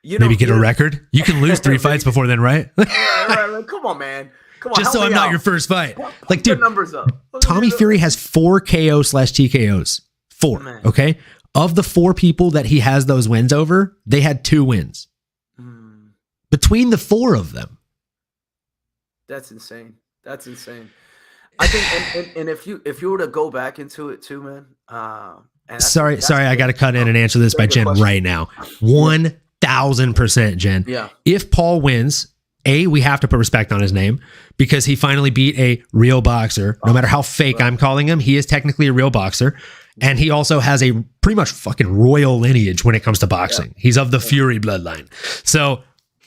Maybe get a record. You can lose 3 fights before then, right? Right. Come on, man. Come on. Just so I'm not your first fight. Like, dude, numbers up. Tommy Fury has 4 KO/TKOs. 4. Man. Okay. Of the 4 people that he has those wins over, they had 2 wins. Between the 4 of them. That's insane. I think, and if you were to go back into it too, man. Sorry, I got to cut in and answer this by Jen right now. 1,000%, Jen. Yeah. If Paul wins, we have to put respect on his name because he finally beat a real boxer. No matter how fake I'm calling him, he is technically a real boxer. And he also has a pretty much fucking royal lineage when it comes to boxing. Yeah. He's of the Fury bloodline. So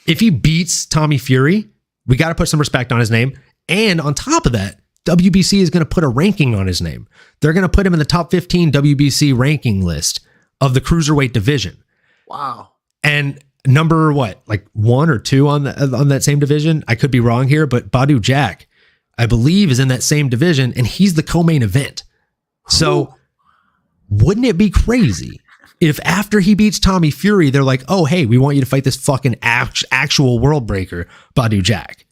if he beats Tommy Fury, we got to put some respect on his name. And on top of that, WBC is going to put a ranking on his name. They're going to put him in the top 15 WBC ranking list of the cruiserweight division. Wow. And number what? Like 1 or 2 on that same division? I could be wrong here, but Badu Jack, I believe, is in that same division, and he's the co-main event. So wouldn't it be crazy if after he beats Tommy Fury, they're like, oh, hey, we want you to fight this fucking actual world breaker, Badu Jack.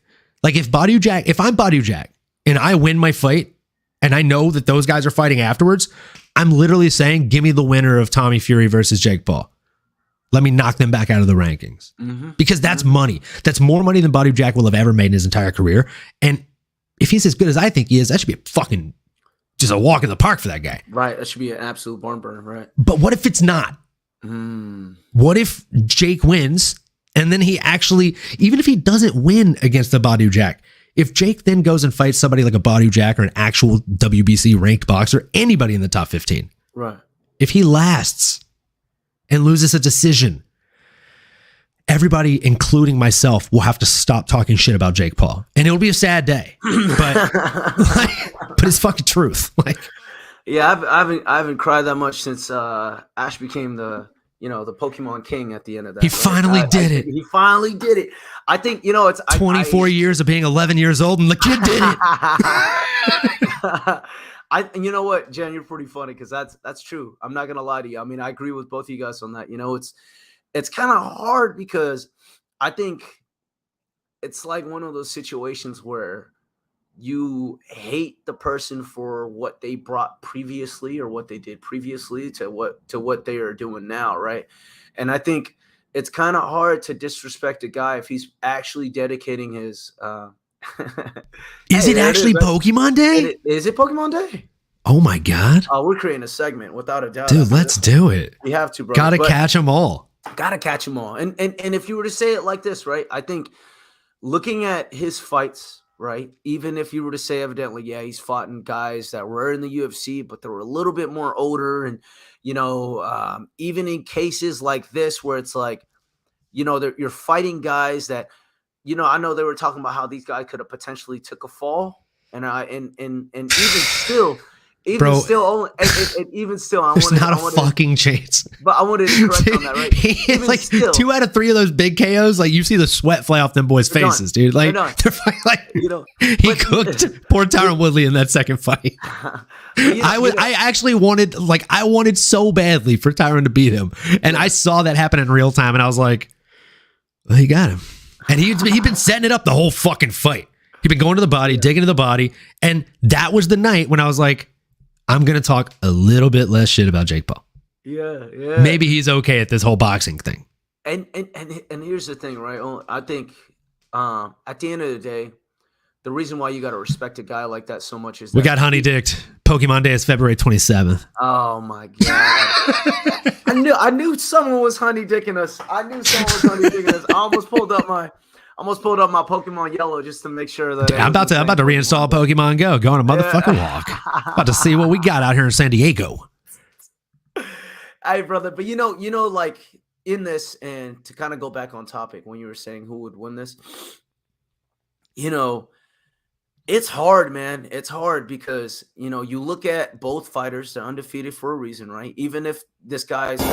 Like if I'm Badu Jack and I win my fight and I know that those guys are fighting afterwards, I'm literally saying, give me the winner of Tommy Fury versus Jake Paul. Let me knock them back out of the rankings because that's money. That's more money than Badu Jack will have ever made in his entire career. And if he's as good as I think he is, that should be a fucking just a walk in the park for that guy. Right. That should be an absolute barn burner, right? But what if it's not? What if Jake wins and then he actually, even if he doesn't win against the Badu Jack, if Jake then goes and fights somebody like a Badu Jack or an actual WBC ranked boxer, anybody in the top 15, right? If he lasts and loses a decision, everybody, including myself, will have to stop talking shit about Jake Paul. And it'll be a sad day, but it's fucking truth. Like, yeah, I haven't cried that much since Ash became the Pokemon King at the end of that. He finally did it. He finally did it. I think, it's 24 years of being 11 years old and the kid did it. You know what, Jen, you're pretty funny because that's true. I'm not gonna lie to you. I mean, I agree with both of you guys on that. It's kind of hard because I think it's like one of those situations where you hate the person for what they brought previously or what they did previously to what they are doing now, right? And I think it's kind of hard to disrespect a guy if he's actually dedicating his Is it actually Pokemon Day? Is it Pokemon Day? Oh my God. Oh, we're creating a segment without a doubt. Dude, let's do it. We have to, bro. Gotta catch them all. Gotta catch them all. And if you were to say it like this, right? I think looking at his fights, right? Even if you were to say evidently, yeah, he's fought in guys that were in the UFC, but they were a little bit more older. And, even in cases like this, where it's like, you're fighting guys that, I know they were talking about how these guys could have potentially took a fall. And even still, even still, there's not a fucking chance. But I wanted to correct on that, right? It's like still, 2 out of 3 of those big KOs, like you see the sweat fly off them boys' faces, dude. Like he cooked poor Tyron Woodley in that second fight. I wanted so badly for Tyron to beat him, and I saw that happen in real time, and I was like, Well, he got him. And he'd been setting it up the whole fucking fight. He'd been going to the body, digging to the body. And that was the night when I was like, I'm going to talk a little bit less shit about Jake Paul. Yeah. Maybe he's okay at this whole boxing thing. And here's the thing, right? I think at the end of the day, the reason why you got to respect a guy like that so much is that we got honey dicked. Pokemon Day is February 27th. Oh my god! I knew someone was honey dicking us. I almost pulled up my Pokemon Yellow just to make sure that I'm about to reinstall Pokemon Go. Go on a motherfucking walk. About to see what we got out here in San Diego. Hey, brother, but you know, like in this, and to kind of go back on topic when you were saying who would win this, you know. It's hard, man. It's hard because, you know, you look at both fighters, they're undefeated for a reason, right? Even if this guy's I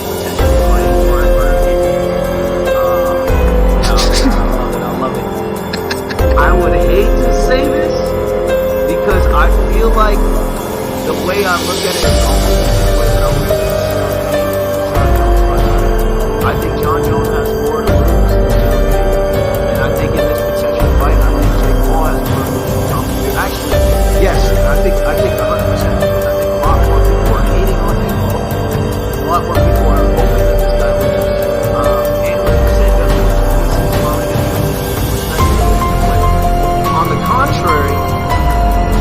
love it. I would hate to say this because I feel like the way I look at it is almost the way that I think John Jones has more to lose. And I think in this potential fight, I think Jake Paul has more to lose. Actually, yes, I think 100%. I think a lot more people are hating on Jake Paul. A lot more people are hoping that this guy loses. And like you said, he's probably going to lose. On the contrary,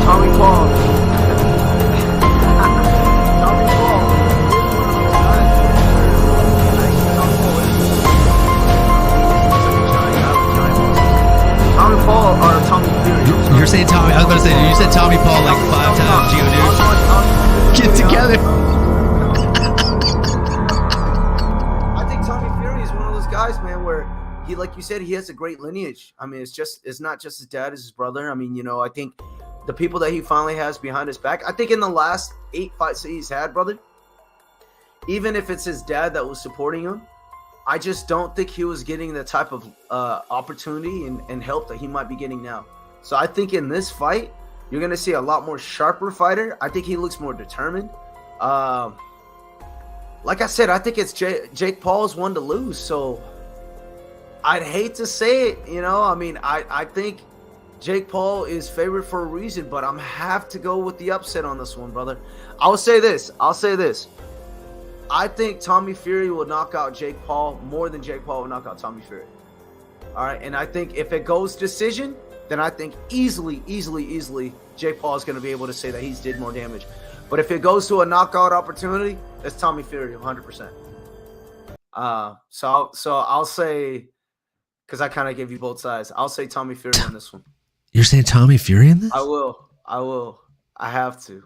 Tommy Paul is one of those guys. Tommy Paul or Tommy Fury. You're saying Tommy. I was about to say, you said Tommy Paul like 5 times. Get together. I think Tommy Fury is one of those guys, man, where he, like you said, he has a great lineage. I mean, it's not just his dad, it's his brother. I mean, you know, I think the people that he finally has behind his back, I think in the last 8 fights that he's had, brother, even if it's his dad that was supporting him, I just don't think he was getting the type of opportunity and help that he might be getting now. So I think in this fight, you're going to see a lot more sharper fighter. I think he looks more determined. Like I said, I think it's Jake Paul's one to lose. So I'd hate to say it, you know. I mean, I think Jake Paul is favored for a reason, but I'm have to go with the upset on this one, brother. I'll say this. I think Tommy Fury will knock out Jake Paul more than Jake Paul will knock out Tommy Fury. All right, and I think if it goes decision, then I think easily, Jake Paul is going to be able to say that he's did more damage. But if it goes to a knockout opportunity, it's Tommy Fury 100%. So I'll say, because I kind of gave you both sides, I'll say Tommy Fury on this one. You're saying Tommy Fury in this? I will. I have to.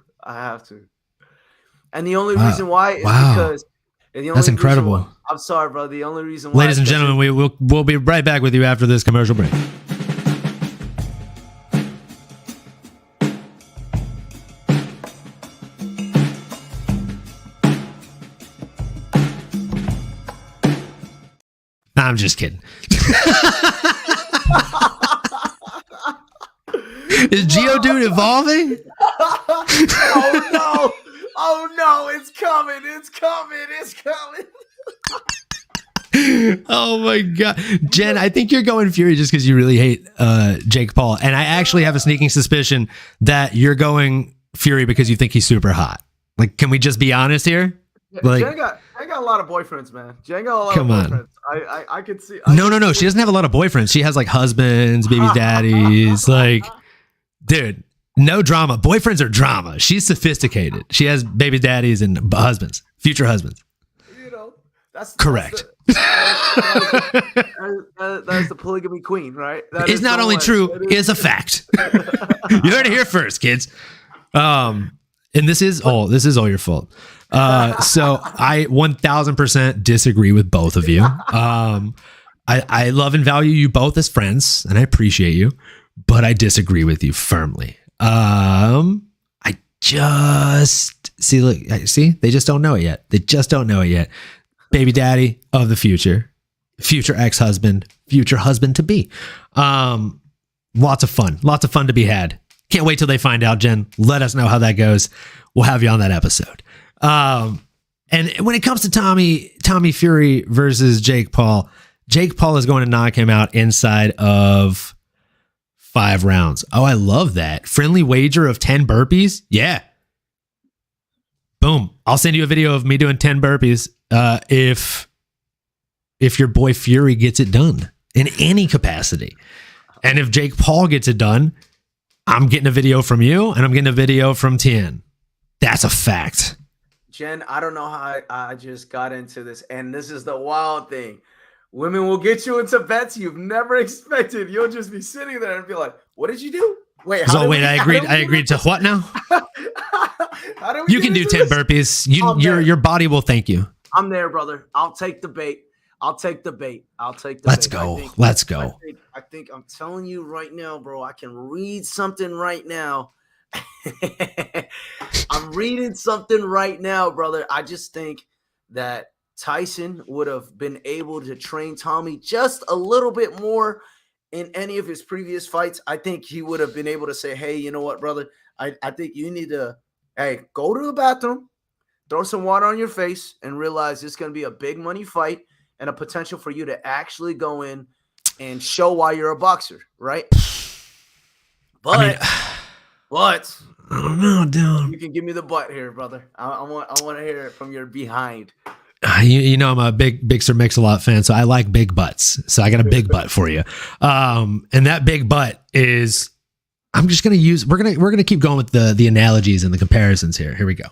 And the only reason why is because that's incredible. I'm sorry, bro. The only reason why, ladies and gentlemen, we'll be right back with you after this commercial break. I'm just kidding. Is Geodude evolving? Oh no, it's coming. Oh my god. Jen, I think you're going Fury just because you really hate Jake Paul. And I actually have a sneaking suspicion that you're going Fury because you think he's super hot. Like, can we just be honest here? Like, Jen got a lot of boyfriends, man. Jen got a lot come of boyfriends. on. I could see. No. She doesn't have a lot of boyfriends. She has like husbands, baby daddies. Like, dude, no drama. Boyfriends are drama. She's sophisticated. She has baby daddies and husbands, future husbands. You know, that's correct. That's the polygamy queen, right? That it's not only true, it's a fact. You heard it here first, kids. And this is all your fault. So I 1000% disagree with both of you. I love and value you both as friends, and I appreciate you, but I disagree with you firmly. I just see, they just don't know it yet. Baby daddy of the future ex-husband, future husband to be. Lots of fun to be had. Can't wait till they find out, Jen. Let us know how that goes. We'll have you on that episode. And when it comes to Tommy Fury versus Jake Paul, Jake Paul is going to knock him out inside of 5 rounds. Oh, I love that. Friendly wager of 10 burpees. Yeah. Boom. I'll send you a video of me doing 10 burpees if your boy Fury gets it done in any capacity. And if Jake Paul gets it done, I'm getting a video from you and I'm getting a video from Tien. That's a fact. Jen, I don't know how I just got into this. And this is the wild thing. Women will get you into bets you've never expected. You'll just be sitting there and be like, what did you do? Wait, I agreed to what now? You can do 10 burpees. Your body will thank you. I'm there, brother. I'll take the bait. Let's go. Let's go. I think I'm telling you right now, bro, I can read something right now. I'm reading something right now, brother. I just think that Tyson would have been able to train Tommy just a little bit more in any of his previous fights. I think he would have been able to say, hey, you know what, brother? I think you need to, go to the bathroom, throw some water on your face, and realize it's going to be a big money fight and a potential for you to actually go in and show why you're a boxer, right? But I don't know, dude. You can give me the butt here, brother. I want to hear it from your behind. You know I'm a big Sir Mix-a-Lot fan, so I like big butts. So I got a big butt for you. And that big butt is, I'm just gonna use. We're gonna keep going with the analogies and the comparisons here. Here we go.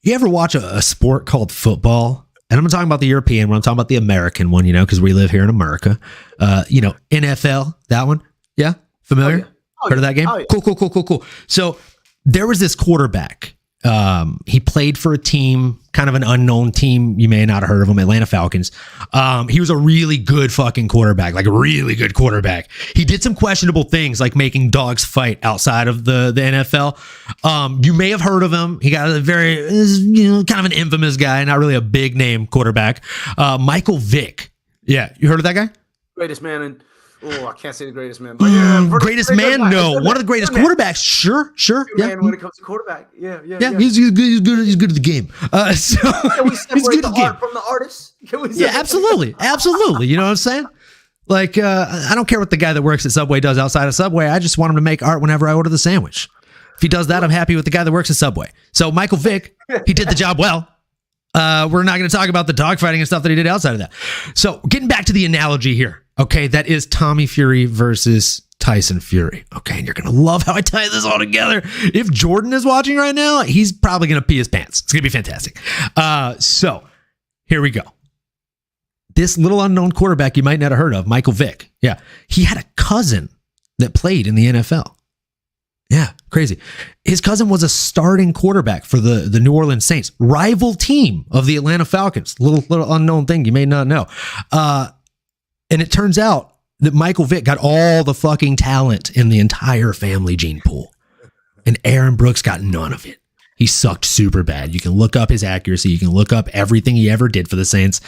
You ever watch a sport called football? And I'm not talking about the European one. I'm talking about the American one. Because we live here in America. NFL, that one. Yeah, familiar. Heard of that game? Oh, yeah. Cool. So there was this quarterback. He played for a team, kind of an unknown team. You may not have heard of him, Atlanta Falcons. He was a really good fucking quarterback, like a really good quarterback. He did some questionable things like making dogs fight outside of the NFL. You may have heard of him. He got a very, kind of an infamous guy, not really a big name quarterback. Michael Vick. Yeah. You heard of that guy? Greatest man in... Oh, I can't say the greatest man. But yeah, greatest man? No. One of the greatest quarterbacks. Sure. Yeah. Man, when it comes to quarterback. Yeah. He's good. He's good at the game. So can we separate the art from the artist? Absolutely. You know what I'm saying? Like, I don't care what the guy that works at Subway does outside of Subway. I just want him to make art whenever I order the sandwich. If he does that, I'm happy with the guy that works at Subway. So Michael Vick, he did the job well. We're not going to talk about the dogfighting and stuff that he did outside of that. So getting back to the analogy here. Okay, that is Tommy Fury versus Tyson Fury. Okay, and you're going to love how I tie this all together. If Jordan is watching right now, he's probably going to pee his pants. It's going to be fantastic. So here we go. This little unknown quarterback you might not have heard of, Michael Vick. Yeah, he had a cousin that played in the NFL. Yeah, crazy. His cousin was a starting quarterback for the New Orleans Saints, rival team of the Atlanta Falcons. Little unknown thing you may not know. And it turns out that Michael Vick got all the fucking talent in the entire family gene pool. And Aaron Brooks got none of it. He sucked super bad. You can look up his accuracy. You can look up everything he ever did for the Saints,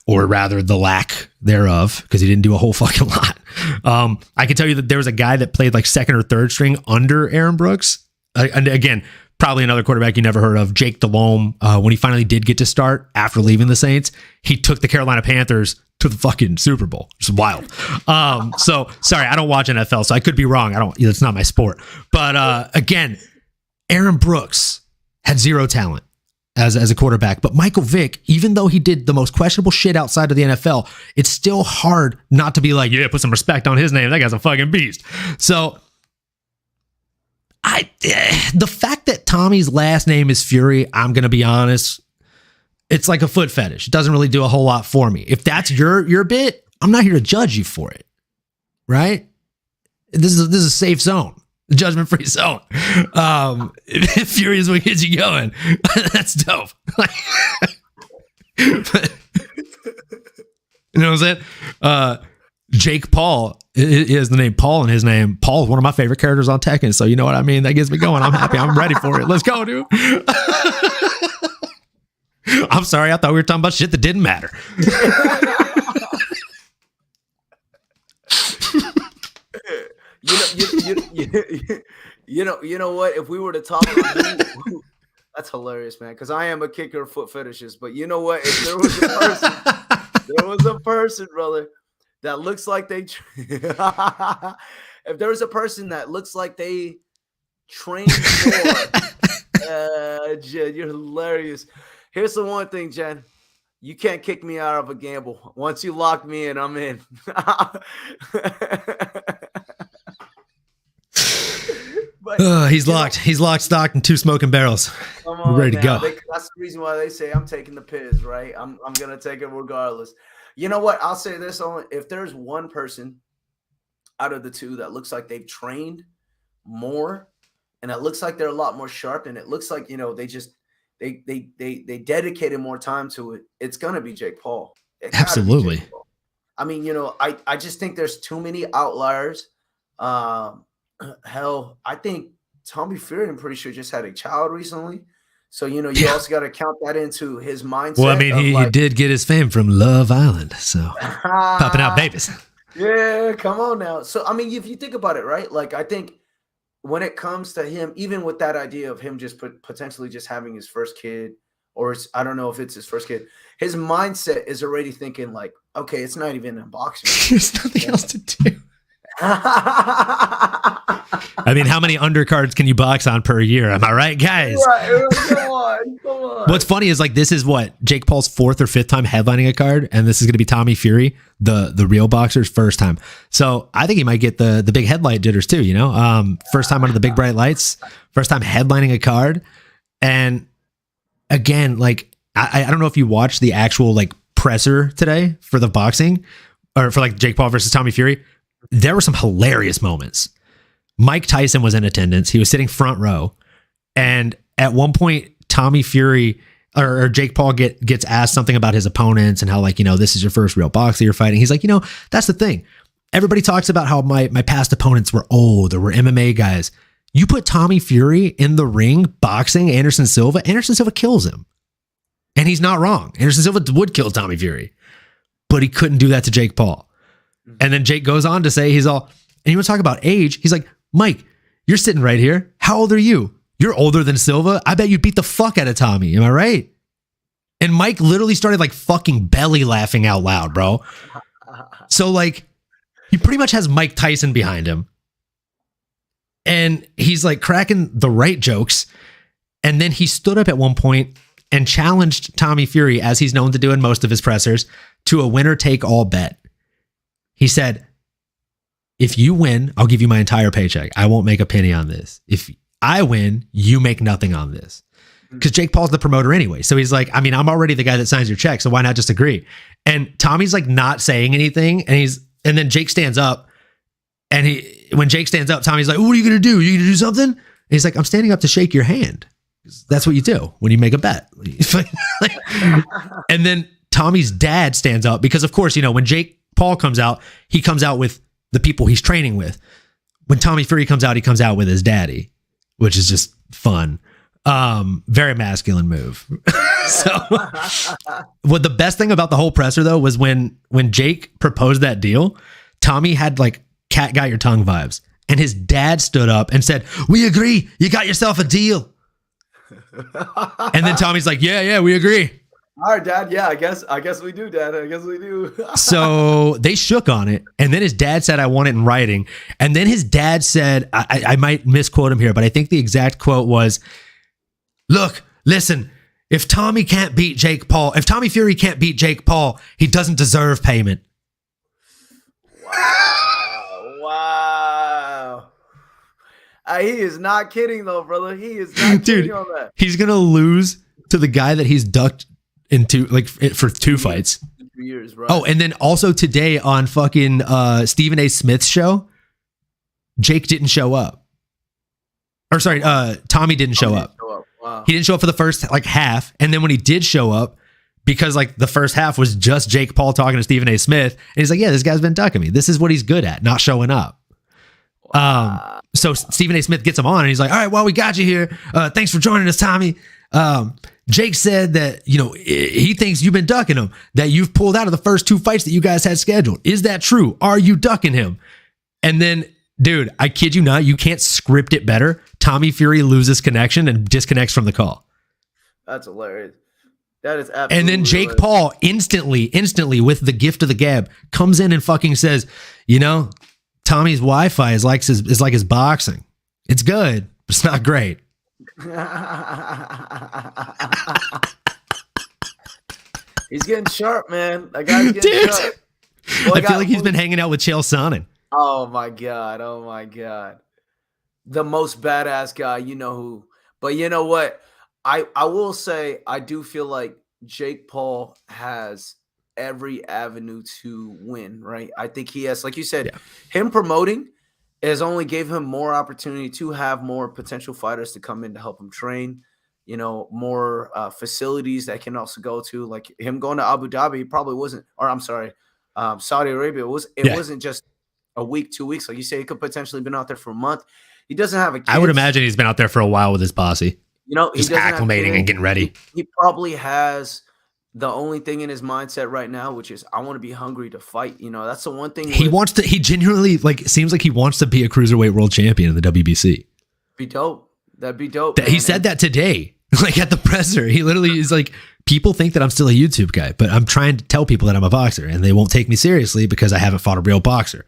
or rather the lack thereof, because he didn't do a whole fucking lot. I can tell you that there was a guy that played like second or third string under Aaron Brooks. And again, probably another quarterback you never heard of, Jake Delhomme. When he finally did get to start after leaving the Saints, he took the Carolina Panthers to the fucking Super Bowl. It's wild. So sorry, I don't watch NFL, so I could be wrong. It's not my sport. But again, Aaron Brooks had zero talent as a quarterback. But Michael Vick, even though he did the most questionable shit outside of the NFL, it's still hard not to be like, yeah, put some respect on his name. That guy's a fucking beast. So the fact that Tommy's last name is Fury, I'm going to be honest, it's like a foot fetish. It doesn't really do a whole lot for me. If that's your bit, I'm not here to judge you for it. Right? This is a safe zone. The judgment-free zone. If Fury is what gets you going, that's dope. But, you know what I'm saying? Jake Paul is the name Paul in his name. Paul is one of my favorite characters on Tekken, so you know what I mean? That gets me going. I'm happy. I'm ready for it. Let's go, dude. I'm sorry. I thought we were talking about shit that didn't matter. You know what? If we were to talk about that's hilarious, man. Because I am a kicker of foot fetishes. But you know what? If there was a person there was a person, brother, that looks like they if there was a person that looks like they trained more, Jen, you're hilarious. Here's the one thing, Jen. You can't kick me out of a gamble. Once you lock me in, I'm in. He's locked. He's locked, stocked, and 2 smoking barrels. We're ready to go. That's the reason why they say I'm taking the piz, right? I'm gonna take it regardless. You know what? I'll say this: only if there's one person out of the two that looks like they've trained more, and it looks like they're a lot more sharp, and it looks like they dedicated more time to it, it's gonna be Jake Paul. Absolutely. Jake Paul. I mean, I just think there's too many outliers. Hell, I think Tommy Fury, I'm pretty sure, just had a child recently. So, you also got to count that into his mindset. Well, I mean, he did get his fame from Love Island. So, popping out babies. Yeah, come on now. So, I mean, if you think about it, right? Like, I think when it comes to him, even with that idea of him just potentially just having his first kid, or I don't know if it's his first kid, his mindset is already thinking like, okay, it's not even in boxing. There's nothing else to do. I mean, how many undercards can you box on per year? Am I right, guys? Right, come on. What's funny is like this is what Jake Paul's 4th or 5th time headlining a card, and this is going to be Tommy Fury, the real boxer's first time. So I think he might get the big headlight jitters too. First time under the big bright lights, first time headlining a card, and again, like I don't know if you watched the actual like presser today for the boxing or for like Jake Paul versus Tommy Fury. There were some hilarious moments. Mike Tyson was in attendance. He was sitting front row. And at one point, Tommy Fury or Jake Paul gets asked something about his opponents and how, like, this is your first real boxer you're fighting. He's like, that's the thing. Everybody talks about how my past opponents were old or were MMA guys. You put Tommy Fury in the ring boxing Anderson Silva kills him. And he's not wrong. Anderson Silva would kill Tommy Fury. But he couldn't do that to Jake Paul. And then Jake goes on to say and you want to talk about age? He's like, Mike, you're sitting right here. How old are you? You're older than Silva. I bet you beat the fuck out of Tommy. Am I right? And Mike literally started like fucking belly laughing out loud, bro. So like, he pretty much has Mike Tyson behind him. And he's like cracking the right jokes. And then he stood up at one point and challenged Tommy Fury, as he's known to do in most of his pressers, to a winner take all bet. He said, if you win, I'll give you my entire paycheck. I won't make a penny on this. If I win, you make nothing on this. Because Jake Paul's the promoter anyway. So he's like, I mean, I'm already the guy that signs your check. So why not just agree? And Tommy's like not saying anything. And then Jake stands up. And when Jake stands up, Tommy's like, what are you going to do? You going to do something? And he's like, I'm standing up to shake your hand. That's what you do when you make a bet. And then Tommy's dad stands up because, of course, when Jake Paul comes out, he comes out with the people he's training with. When Tommy Fury comes out, he comes out with his daddy, which is just fun. Very masculine move. So what the best thing about the whole presser though was when Jake proposed that deal, Tommy had like cat got your tongue vibes, and his dad stood up and said, "We agree. You got yourself a deal." And then Tommy's like, "Yeah, we agree." All right, Dad. Yeah, I guess we do, Dad. I guess we do. So they shook on it. And then his dad said, I want it in writing. And then his dad said, I might misquote him here, but I think the exact quote was, look, listen, if Tommy Fury can't beat Jake Paul, he doesn't deserve payment. Wow. He is not kidding though, brother. He is not kidding on that. He's going to lose to the guy that he's ducked into for 2 fights. 2 years, bro. Oh, and then also today on fucking Stephen A. Smith's show, Jake didn't show up. Or sorry, Tommy didn't show up. Wow. He didn't show up for the first half, and then when he did show up, because the first half was just Jake Paul talking to Stephen A. Smith, and he's like, "Yeah, this guy's been ducking me. This is what he's good at, not showing up." Wow. So Stephen A. Smith gets him on, and he's like, "All right, well, we got you here. Thanks for joining us, Tommy. Jake said that, he thinks you've been ducking him, that you've pulled out of the first 2 fights that you guys had scheduled. Is that true? Are you ducking him?" And then, dude, I kid you not, you can't script it better. Tommy Fury loses connection and disconnects from the call. That's hilarious. That is absolutely. And then Jake Paul instantly with the gift of the gab comes in and fucking says, you know, Tommy's Wi-Fi is like his boxing. It's good, but it's not great. He's getting sharp, man. That guy's getting sharp. Well, I feel like he's been hanging out with Chael Sonnen. Oh my god. The most badass guy, you know who. But you know what? I will say I do feel like Jake Paul has every avenue to win, right? I think he has, like you said, him promoting has only gave him more opportunity to have more potential fighters to come in to help him train, you know, more facilities that can also go to, like him going to Abu Dhabi probably wasn't, or I'm sorry, Saudi Arabia. It wasn't just a week, 2 weeks. Like you say, he could potentially been out there for a month. He doesn't have a kid. I would imagine he's been out there for a while with his posse. You know, just acclimating and getting ready. He probably has the only thing in his mindset right now, which is I want to be hungry to fight. You know, that's the one thing he wants to. He genuinely seems like he wants to be a cruiserweight world champion in the WBC. Be dope. That'd be dope. He said that today, like at the presser. He literally is like, people think that I'm still a YouTube guy, but I'm trying to tell people that I'm a boxer, and they won't take me seriously because I haven't fought a real boxer.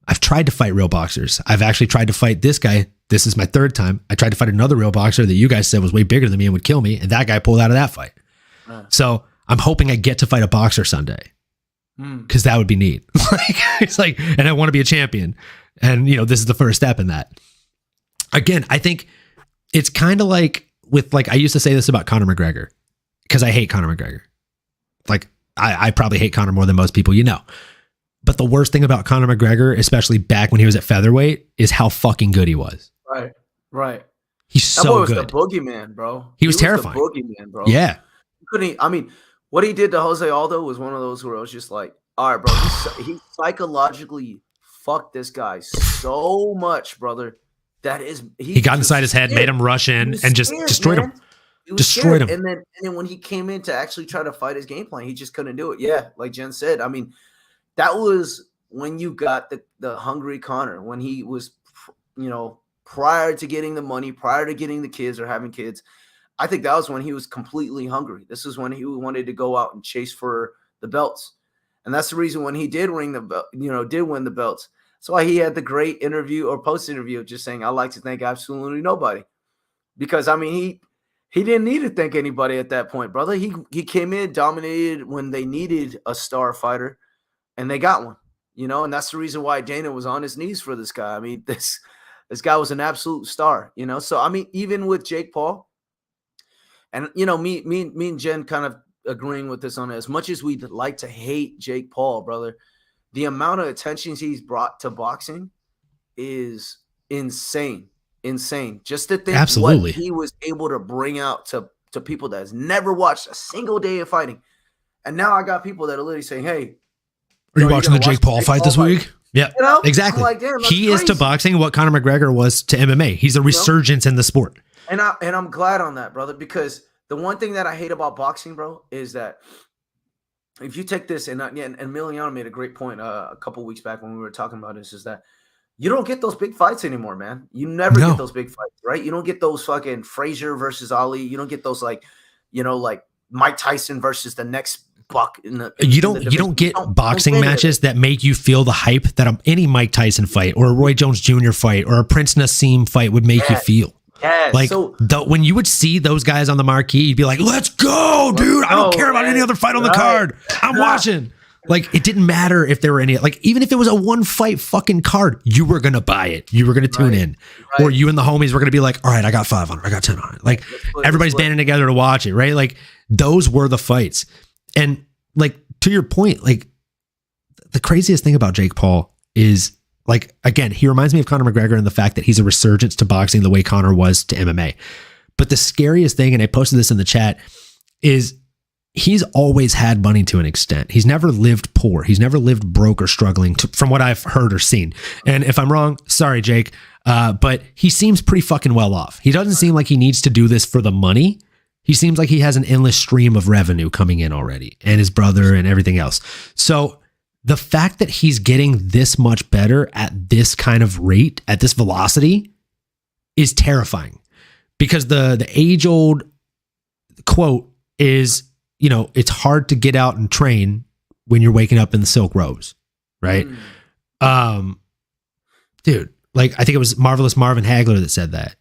I've tried to fight real boxers. I've actually tried to fight this guy. This is my third time. I tried to fight another real boxer that you guys said was way bigger than me and would kill me, and that guy pulled out of that fight. So I'm hoping I get to fight a boxer Sunday, because that would be neat. It's like, and I want to be a champion, and you know, this is the first step in that. Again, I think it's kind of like with, like, I used to say this about Conor McGregor, because I hate Conor McGregor. Like, I probably hate Conor more than most people, you know. But the worst thing about Conor McGregor, especially back when he was at featherweight, is how fucking good he was. Right. He's so good. That boy was the boogeyman, bro. He was terrifying. The boogeyman, bro. Yeah. I mean, what he did to Jose Aldo was one of those where I was just like, all right, bro, he psychologically fucked this guy so much, brother. That is, he got inside his head, made him rush in, and just destroyed him. Destroyed him. And then when he came in to actually try to fight his game plan, he just couldn't do it. Yeah, like Jen said, I mean, that was when you got the hungry Conor, when he was, you know, prior to getting the money, prior to getting the kids or having kids. I think that was when he was completely hungry. This is when he wanted to go out and chase for the belts. And that's the reason when he did win the belts. That's why he had the great interview or post interview just saying, I like to thank absolutely nobody. Because, I mean, he didn't need to thank anybody at that point, brother. He came in, dominated when they needed a star fighter, and they got one, you know, and that's the reason why Dana was on his knees for this guy. I mean, this guy was an absolute star, you know. So, I mean, even with Jake Paul, and, you know, me and Jen kind of agreeing with this on it. As much as we'd like to hate Jake Paul, brother, the amount of attention he's brought to boxing is insane. Just to think what he was able to bring out to people that has never watched a single day of fighting. And now I got people that are literally saying, hey, are you watching the Jake Paul fight this week? Yeah, you know? Exactly. Like, damn, he crazy. Is to boxing what Conor McGregor was to MMA. He's a resurgence in the sport. And I'm glad on that, brother, because the one thing that I hate about boxing, bro, is that if you take this, and Emiliano made a great point a couple weeks back when we were talking about this, is that you don't get those big fights anymore, man. You never get those big fights, right? You don't get those fucking Frazier versus Ali. You don't get those, like, you know, like Mike Tyson versus the next buck in the. You don't get boxing matches that make you feel the hype that any Mike Tyson fight or a Roy Jones Jr. fight or a Prince Nassim fight would make you feel. Yeah, like, when you would see those guys on the marquee, you'd be like, let's go, dude. I don't care about any other fight on the card. I'm watching. Like, it didn't matter if there were any, like, even if it was a one fight fucking card, you were going to buy it. You were going to tune in. Or you and the homies were going to be like, all right, I got 5 on it. I got 10 on it. Like, everybody's banding together to watch it, right? Like, those were the fights. And, like, to your point, like, the craziest thing about Jake Paul is, like, again, he reminds me of Conor McGregor in the fact that he's a resurgence to boxing the way Conor was to MMA. But the scariest thing, and I posted this in the chat, is he's always had money to an extent. He's never lived poor. He's never lived broke or struggling, from what I've heard or seen. And if I'm wrong, sorry, Jake, but he seems pretty fucking well off. He doesn't seem like he needs to do this for the money. He seems like he has an endless stream of revenue coming in already, and his brother and everything else. So the fact that he's getting this much better at this kind of rate, at this velocity, is terrifying, because the age-old quote is, it's hard to get out and train when you're waking up in the silk robes, right? Dude, like I think it was Marvelous Marvin Hagler that said that.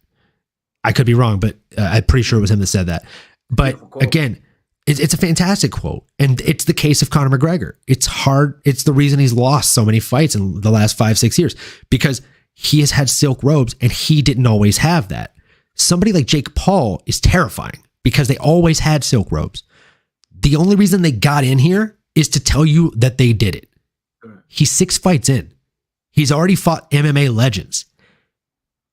I could be wrong, but I'm pretty sure it was him that said that. But again, it's a fantastic quote. And it's the case of Conor McGregor. It's hard. It's the reason he's lost so many fights in the last 5-6 years, because he has had silk robes and he didn't always have that. Somebody like Jake Paul is terrifying because they always had silk robes. The only reason they got in here is to tell you that they did it. He's 6 fights in. He's already fought MMA legends.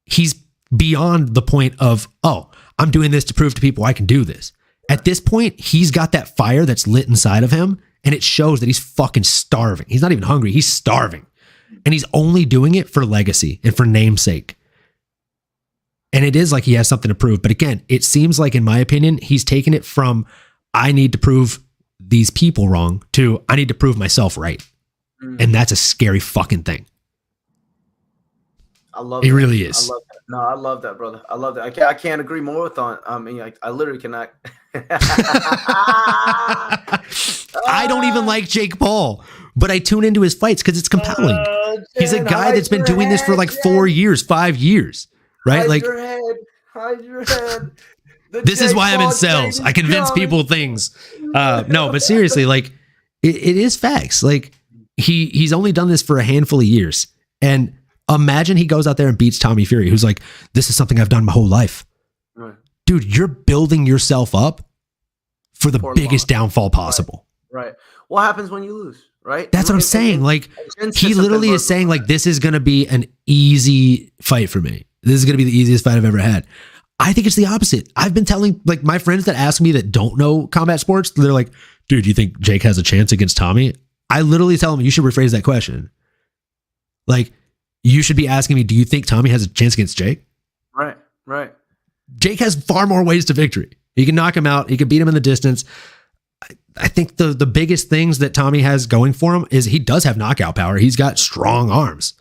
He's beyond the point of, oh, I'm doing this to prove to people I can do this. At this point, he's got that fire that's lit inside of him, and it shows that he's fucking starving. He's not even hungry. He's starving. And he's only doing it for legacy and for namesake. And it is like he has something to prove. But again, it seems like, in my opinion, he's taken it from, I need to prove these people wrong, to I need to prove myself right. And that's a scary fucking thing. I love it. That. Really is. I love that. No, I love that, brother. I love that. I can't agree more with on. I mean, I literally cannot. I don't even like Jake Paul, but I tune into his fights because it's compelling. He's a guy that's been doing this for like 4 years, 5 years, right? Hide like, your head. Hide your head. This is why I'm in sales. I convince people things. No, but seriously, like it is facts. Like he's only done this for a handful of years, and imagine he goes out there and beats Tommy Fury, who's like, this is something I've done my whole life. Right. Dude, you're building yourself up for the biggest downfall possible. Right. What happens when you lose, right? That's what I'm saying. Like, he literally is saying, like, this is going to be an easy fight for me. This is going to be the easiest fight I've ever had. I think it's the opposite. I've been telling, like, my friends that ask me that don't know combat sports, they're like, dude, do you think Jake has a chance against Tommy? I literally tell them, you should rephrase that question. Like, you should be asking me, do you think Tommy has a chance against Jake? Right, right. Jake has far more ways to victory. He can knock him out. He can beat him in the distance. I think the biggest things that Tommy has going for him is he does have knockout power. He's got strong arms,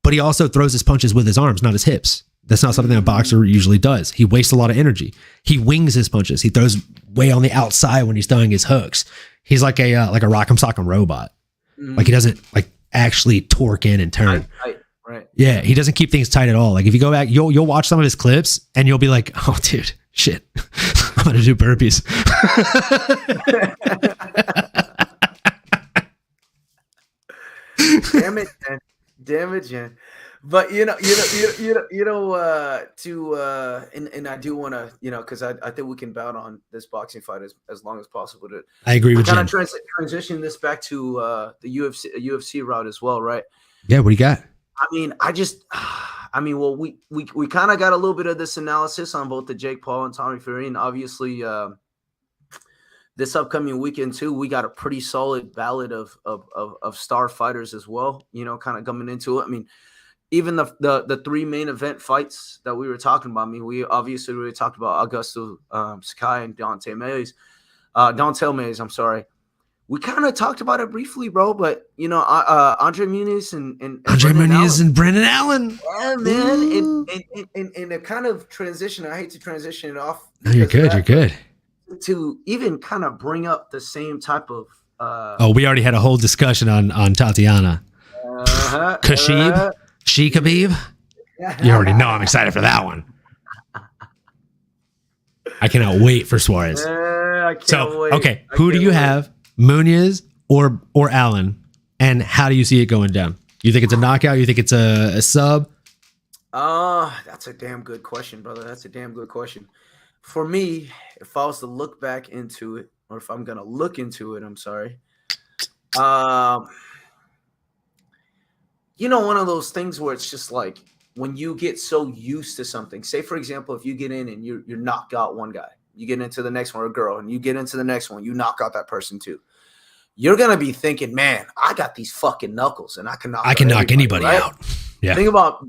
but he also throws his punches with his arms, not his hips. That's not something a boxer usually does. He wastes a lot of energy. He wings his punches. He throws way on the outside when he's throwing his hooks. He's like a rock'em sock'em robot. Like he doesn't like actually torque in and turn. Right. Yeah, he doesn't keep things tight at all. Like if you go back, you'll watch some of his clips and you'll be like, "Oh, dude, shit, I'm gonna do burpees." Damn it, Jen. But and I do want to, because I think we can bout on this boxing fight as long as possible. I agree with you. Kind of transition this back to the UFC route as well, right? Yeah, what do you got? We kind of got a little bit of this analysis on both the Jake Paul and Tommy Fury, and obviously this upcoming weekend too, we got a pretty solid ballot of star fighters as well. Kind of coming into it. I mean, even the 3 main event fights that we were talking about. I mean, we obviously already talked about Augusto Sakai and Don'Tale Mayes. I'm sorry. We kind of talked about it briefly, bro, but Andre Muniz and Brendan Allen. Yeah, man. And a kind of transition. I hate to transition it off. No, you're good. You're good. To even kind of bring up the same type of. We already had a whole discussion on Tatiana. Khabib, Khabib. You already know I'm excited for that one. I cannot wait for Suarez. I can't wait. Okay, who do you have? Muniz or Allen, and how do you see it going down? You think it's a knockout? You think it's a sub? That's a damn good question, brother. That's a damn good question. For me, if I was to look back into it, or if I'm gonna look into it, I'm sorry. One of those things where it's just like when you get so used to something. Say, for example, if you get in and you knock out one guy. You get into the next one, or a girl, and you get into the next one, you knock out that person too. You're gonna be thinking, man, I got these fucking knuckles, and I can knock anybody right? out. Yeah. Thing about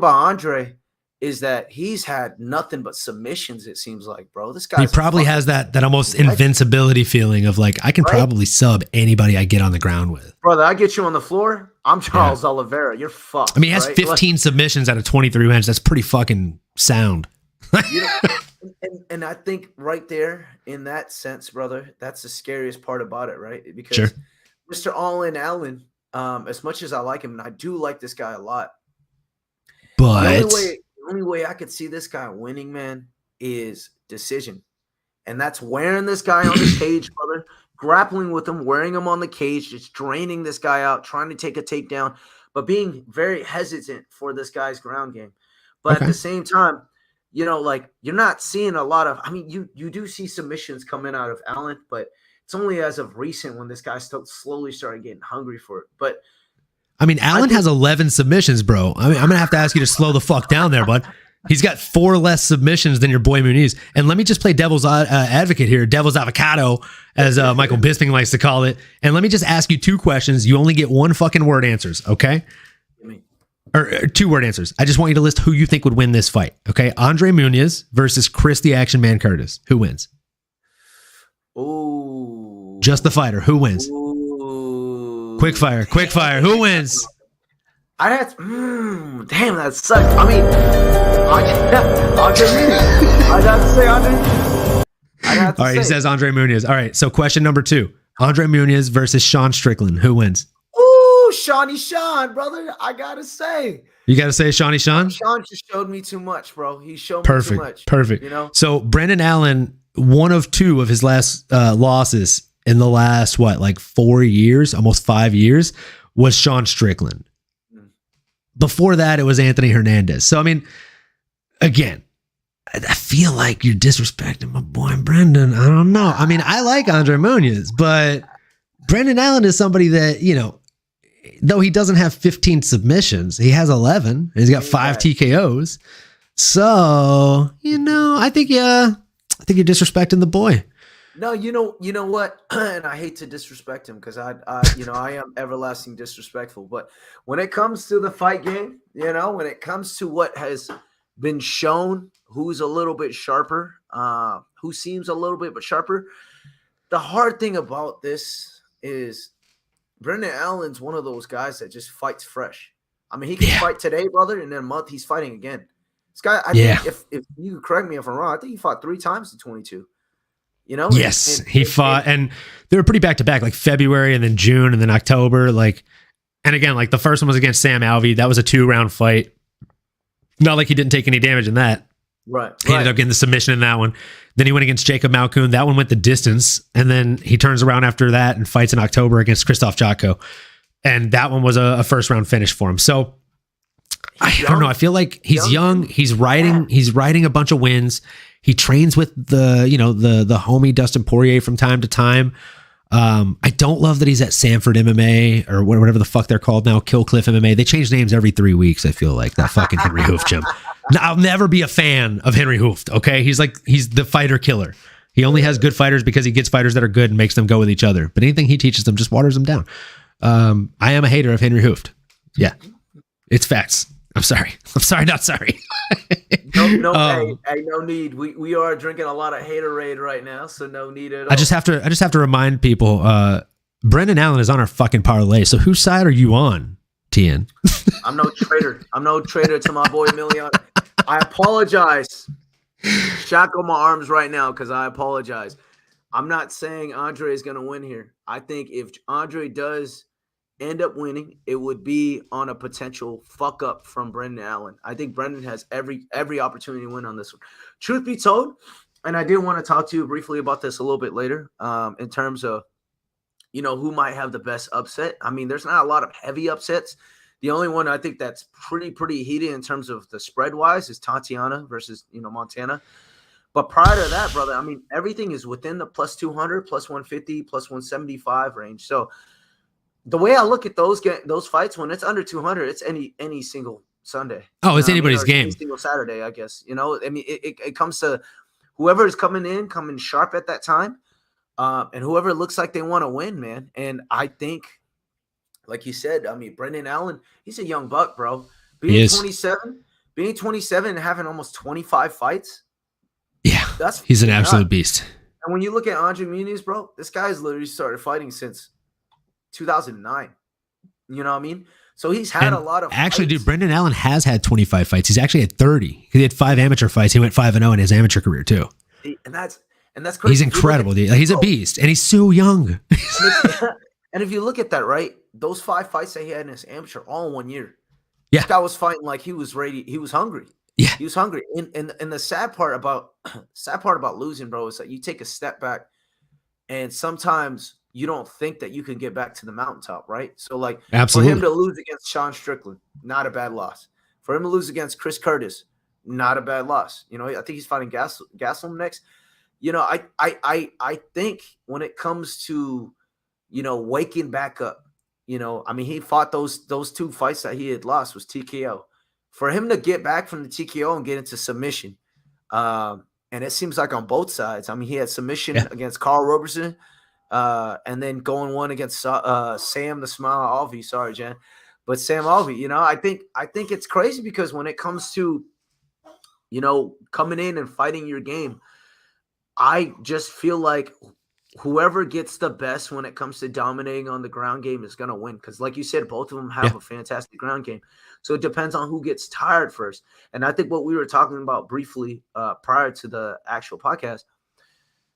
Andre is that he's had nothing but submissions. It seems like, bro, this guy. He probably has that almost invincibility feeling of like, I can probably sub anybody I get on the ground with. Brother, I get you on the floor. I'm Charles Oliveira. You're fucked. I mean, he has 15 submissions out of 23 wins. That's pretty fucking sound. You know, and I think right there in that sense, brother, that's the scariest part about it, right? Because Sure. Mr. All-In Allen, as much as I like him, and I do like this guy a lot, But the only way I could see this guy winning, man, is decision. And that's wearing this guy on the cage, brother, grappling with him, wearing him on the cage, just draining this guy out, trying to take a takedown, but being very hesitant for this guy's ground game. But at the same time, you know, like you're not seeing a lot of, I mean, you do see submissions coming out of Allen, but it's only as of recent when this guy slowly started getting hungry for it. But I mean, Allen has 11 submissions, bro. I mean, I'm gonna have to ask you to slow the fuck down there, bud. He's got 4 less submissions than your boy Muniz. And let me just play devil's advocate here, devil's avocado, as Michael Bisping likes to call it. And let me just ask you 2 questions. You only get 1 fucking word answers, okay? Or 2 word answers. I just want you to list who you think would win this fight, okay? Andre Muniz versus Chris the Action Man Curtis. Who wins? Ooh. Just the fighter. Who wins? Ooh. Quick fire. Who wins? I had damn, that sucks. I mean, Andre Muniz. I got to say Andre Muniz. All right, he says Andre Muniz. All right, so question number 2. Andre Muniz versus Sean Strickland. Who wins? Ooh, Sean, brother. I got to say. You got to say Sean? Sean just showed me too much, bro. He showed me too much. Perfect. You know? So Brendan Allen, one of 2 of his last losses in the last, 4 years, almost 5 years, was Sean Strickland. Before that, it was Anthony Hernandez. So, I mean, again, I feel like you're disrespecting my boy Brendan. I don't know. I mean, I like Andre Muniz, but Brendan Allen is somebody that, you know, though he doesn't have 15 submissions, he has 11. And he's got 5 TKOs. So, you know, I think you're disrespecting the boy. No, you know what? And I hate to disrespect him because I am everlasting disrespectful. But when it comes to the fight game, you know, when it comes to what has been shown, who's a little bit sharper, who seems a little bit but sharper, the hard thing about this is Brendan Allen's one of those guys that just fights fresh. I mean, he can fight today, brother, and in a month he's fighting again. This guy, I think if you correct me if I'm wrong, I think he fought 3 times in 22. You know? Yes, he fought, and they were pretty back to back, like February and then June and then October. Like, and again, like the first one was against Sam Alvey. That was a 2-round fight. Not like he didn't take any damage in that. Right. He ended up getting the submission in that one. Then he went against Jacob Malkoun. That one went the distance, and then he turns around after that and fights in October against Christoph Jotko, and that one was a first-round finish for him. So I don't know. I feel like he's young. He's riding a bunch of wins. He trains with the homie Dustin Poirier from time to time. I don't love that he's at Sanford MMA or whatever the fuck they're called now, Killcliff MMA. They change names every 3 weeks. I feel like that fucking Henry Hooft gym. I'll never be a fan of Henry Hooft. Okay, he's the fighter killer. He only has good fighters because he gets fighters that are good and makes them go with each other. But anything he teaches them just waters them down. I am a hater of Henry Hooft. Yeah, it's facts. I'm sorry, not sorry. No need. We are drinking a lot of haterade right now, so no need at all. I just have to remind people, Brendan Allen is on our fucking parlay. So whose side are you on, TN? I'm no traitor. I'm no traitor to my boy Emiliano. I apologize. Shackle my arms right now because I apologize. I'm not saying Andre is going to win here. I think if Andre does end up winning, it would be on a potential fuck up from Brendan Allen. I think Brendan has every opportunity to win on this one. Truth be told, and I did want to talk to you briefly about this a little bit later, in terms of, you know, who might have the best upset. I mean, there's not a lot of heavy upsets. The only one I think that's pretty heated in terms of the spread wise is Tatiana versus, you know, Montana. But prior to that, brother, I mean, everything is within the plus 200, plus 150, plus 175 range. So the way I look at those fights, when it's under 200, it's any single Sunday. Oh, it's anybody's game. Any single Saturday, I guess. You know, I mean, it comes to whoever is coming sharp at that time, and whoever looks like they want to win, man. And I think, like you said, I mean, Brendan Allen, he's a young buck, bro. Being 27 and having almost 25 fights. Yeah, he's an absolute beast. And when you look at Andre Muniz, bro, this guy's literally started fighting since 2009. You know what I mean? So he's had a lot of actually, fights. dude, Brendan Allen has had 25 fights. He's actually had 30. He had 5 amateur fights. He went 5-0 in his amateur career too. And that's crazy. He's incredible, dude. He's a beast, and he's so young. And if you look at that, right, those 5 fights that he had in his amateur all in 1 year. Yeah. This guy was fighting like he was ready. He was hungry. Yeah. He was hungry. And the sad part about losing, bro, is that you take a step back, and sometimes you don't think that you can get back to the mountaintop, right? So, like, absolutely, for him to lose against Sean Strickland, not a bad loss. For him to lose against Chris Curtis, not a bad loss. You know, I think he's fighting Gastelum next. You know, I think when it comes to, you know, waking back up, you know, I mean, he fought those 2 fights that he had lost was TKO. For him to get back from the TKO and get into submission, and it seems like on both sides. I mean, he had submission against Carl Roberson, and then going one against Sam the Smile Alvey. Sorry, Jen, but Sam Alvey. You know, I think it's crazy because when it comes to, you know, coming in and fighting your game, I just feel like whoever gets the best when it comes to dominating on the ground game is going to win. Because like you said, both of them have a fantastic ground game. So it depends on who gets tired first. And I think what we were talking about briefly prior to the actual podcast,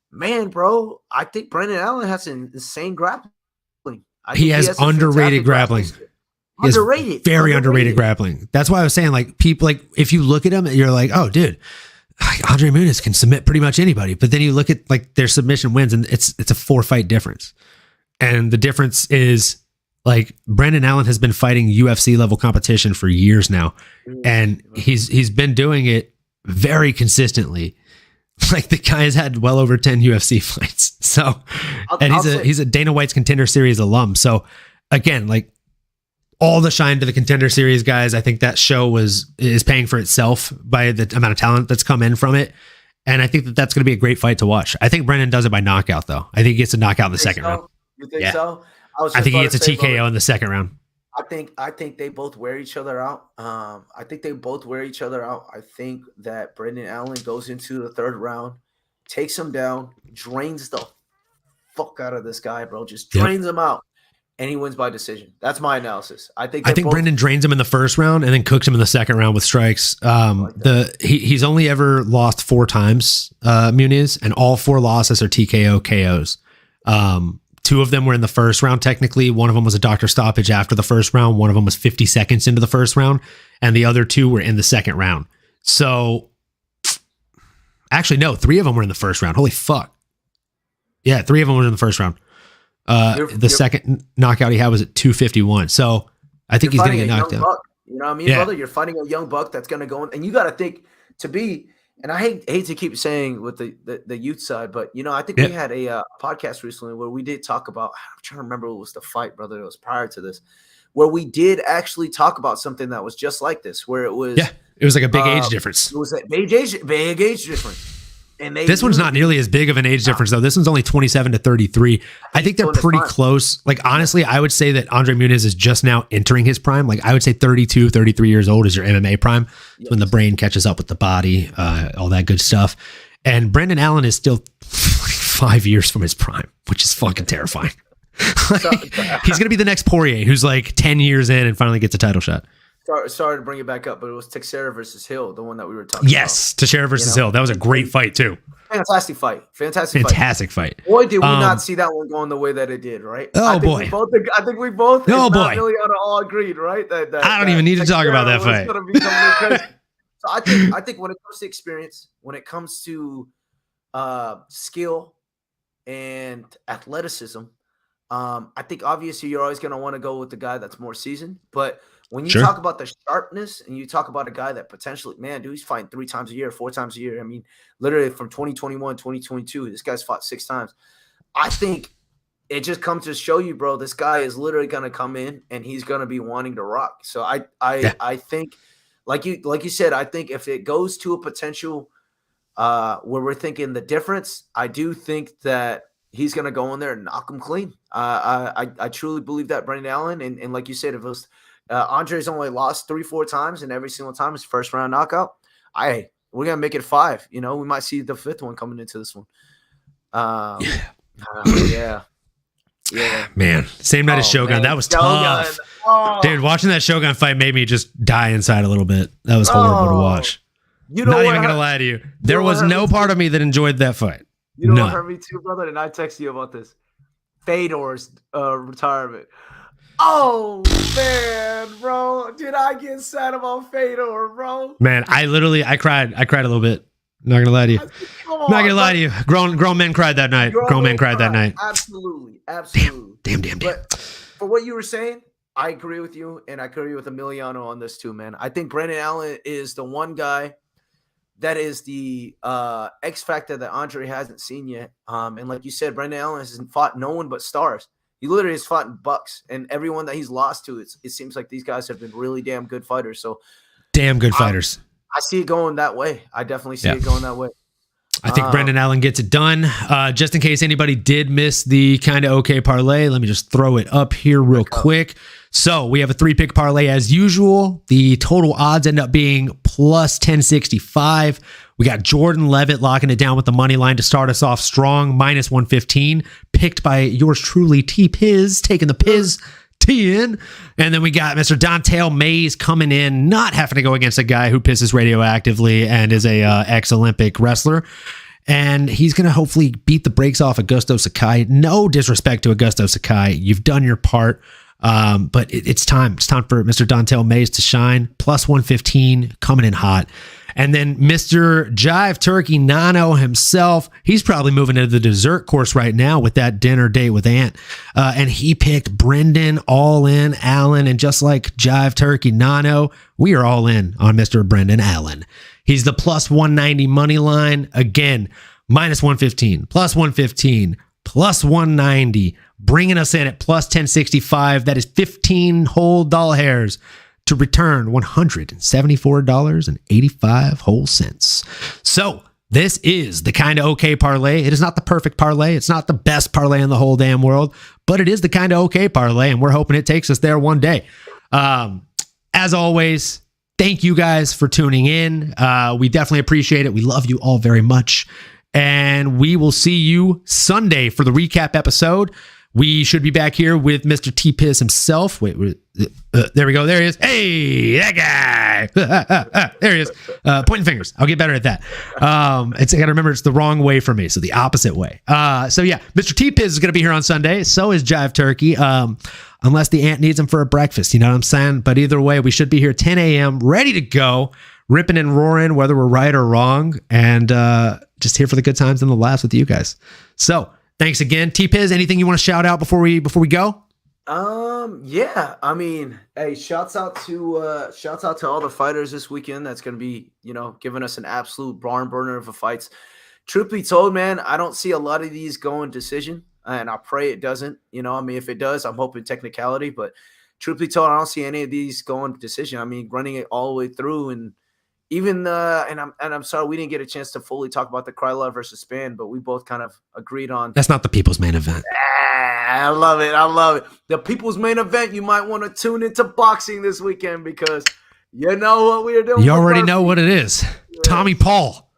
man, bro, I think Brendan Allen has an insane grappling. He has underrated grappling. Underrated. Very underrated grappling. That's why I was saying, like, people, like, if you look at him, you're like, oh, dude, Andre Muniz can submit pretty much anybody. But then you look at, like, their submission wins, and it's a 4-fight difference. And the difference is, like, Brendan Allen has been fighting UFC level competition for years now, and he's been doing it very consistently. Like, the guy has had well over 10 UFC fights. So, and he's a Dana White's Contender Series alum. So, again, like, all the shine to the Contender Series guys. I think that show is paying for itself by the amount of talent that's come in from it. And I think that's going to be a great fight to watch. I think Brendan does it by knockout, though. I think he gets a knockout in the second round. You think so? I think he gets a TKO in the second round. I think they both wear each other out. I think that Brendan Allen goes into the third round, takes him down, drains the fuck out of this guy, bro. Just drains him out, and he wins by decision. That's my analysis. I think Brendan drains him in the first round and then cooks him in the second round with strikes. He's only ever lost 4 times, Muniz, and all 4 losses are TKO KOs. 2 of them were in the first round, technically. One of them was a doctor stoppage after the first round. One of them was 50 seconds into the first round. And the other 2 were in the second round. So, actually, no, 3 of them were in the first round. Holy fuck. Yeah, 3 of them were in the first round. The second knockout he had was at 251. So, I think he's going to get knocked out. You know what I mean, brother? You're fighting a young buck that's going to go in. And you got to think to be... And I hate to keep saying with the youth side, but, you know, I think we had a podcast recently where we did talk about, I'm trying to remember what was the fight, brother. It was prior to this, where we did actually talk about something that was just like this, where it was. Yeah, it was like a big age difference. It was a big age difference. And this one's not nearly as big of an age difference, though. This one's only 27 to 33. I think they're pretty close. Like, honestly, I would say that Andre Muniz is just now entering his prime. Like, I would say 32, 33 years old is your MMA prime. Yes. When the brain catches up with the body, all that good stuff. And Brendan Allen is still 5 years from his prime, which is fucking terrifying. He's going to be the next Poirier, who's like 10 years in and finally gets a title shot. Sorry to bring it back up, but it was Teixeira versus Hill, the one that we were talking about. Yes, Teixeira versus Hill. That was a great fight, too. Fantastic fight. Fantastic fight. Boy, did we not see that one going the way that it did, right? Oh, boy. I think we both really all agreed, right? That I don't even need to talk about that fight. So I think when it comes to experience, when it comes to skill and athleticism, I think obviously you're always going to want to go with the guy that's more seasoned, but when you talk about the sharpness and you talk about a guy that potentially, man, dude, he's fighting 3 times a year, 4 times a year. I mean, literally from 2021, 2022, this guy's fought 6 times. I think it just comes to show you, bro, this guy is literally going to come in and he's going to be wanting to rock. So I think, like you said, I think if it goes to a potential where we're thinking the difference, I do think that he's going to go in there and knock him clean. I truly believe that, Brendan Allen. And like you said, if it was Andre's only lost 3-4 times, and every single time is first round knockout, we're going to make it 5. You know, we might see the 5th one coming into this one. Yeah. Man, same night as Shogun. That was tough. Dude, watching that Shogun fight made me just die inside a little bit. That was horrible to watch. Not even gonna lie to you. There was no part of me that enjoyed that fight. You know what hurt me too, brother? And I texted you about this. Fedor's retirement. Oh man, bro. Did I get sad about Fedor, bro? Man, I cried. I cried a little bit. Not gonna lie to you. Not gonna lie to you. Grown men cried that night. Grown men cried that night. Absolutely. Damn. But for what you were saying, I agree with you, and I agree with Emiliano on this too, man. I think Brendan Allen is the one guy that is the X factor that Andre hasn't seen yet. And like you said, Brendan Allen hasn't fought no one but stars. He literally has fought in bucks, and everyone that he's lost to, it seems like these guys have been really damn good fighters. So damn good fighters. I see it going that way. I definitely see it going that way. I think Brendan Allen gets it done. Just in case anybody did miss the Kinda Okay Parlay, let me just throw it up here real quick. So we have a 3-pick parlay as usual. The total odds end up being plus 1065. We got Jordan Levitt locking it down with the money line to start us off strong, minus 115, picked by yours truly, T-Piz, taking the Piz in. And then we got Mr. Dontel Mays coming in, not having to go against a guy who pisses radioactively and is a ex-Olympic wrestler. And he's going to hopefully beat the brakes off Augusto Sakai. No disrespect to Augusto Sakai. You've done your part. But it's time. It's time for Mr. Dontel Mays to shine. Plus 115, coming in hot. And then Mr. Jive Turkey Nano himself, he's probably moving into the dessert course right now with that dinner date with Ant. And he picked Brendan all in Allen. And just like Jive Turkey Nano, we are all in on Mr. Brendan Allen. He's the plus 190 money line. Again, minus 115, plus 115, plus 190, bringing us in at plus 1065. That is 15 whole dollar hairs to return $174.85 whole cents. So this is the Kinda Okay Parlay. It is not the perfect parlay. It's not the best parlay in the whole damn world, but it is the Kinda Okay Parlay, and we're hoping it takes us there one day. As always, thank you guys for tuning in. We definitely appreciate it. We love you all very much. And we will see you Sunday for the recap episode. We should be back here with Mr. T-Piz himself. Wait, there we go. There he is. Hey, that guy. There he is. Pointing fingers. I'll get better at that. I got to remember it's the wrong way for me, so the opposite way. So yeah, Mr. T-Piz is going to be here on Sunday. So is Jive Turkey. Unless the ant needs him for a breakfast, you know what I'm saying? But either way, we should be here 10 a.m. ready to go, ripping and roaring, whether we're right or wrong, and just here for the good times and the laughs with you guys. So thanks again. T-Piz, anything you want to shout out before we go? Yeah. I mean, hey, shouts out to all the fighters this weekend. That's going to be, giving us an absolute barn burner of a fights. Truth be told, man, I don't see a lot of these going decision, and I pray it doesn't. If it does, I'm hoping technicality. But truth be told, I don't see any of these going decision. I mean, running it all the way through, and even I'm sorry we didn't get a chance to fully talk about the Krylov versus Spann, but we both kind of agreed on. That's not the people's main event. I love it. The people's main event. You might want to tune into boxing this weekend because you know what we are doing. You already know what it is. Yeah. Tommy Paul.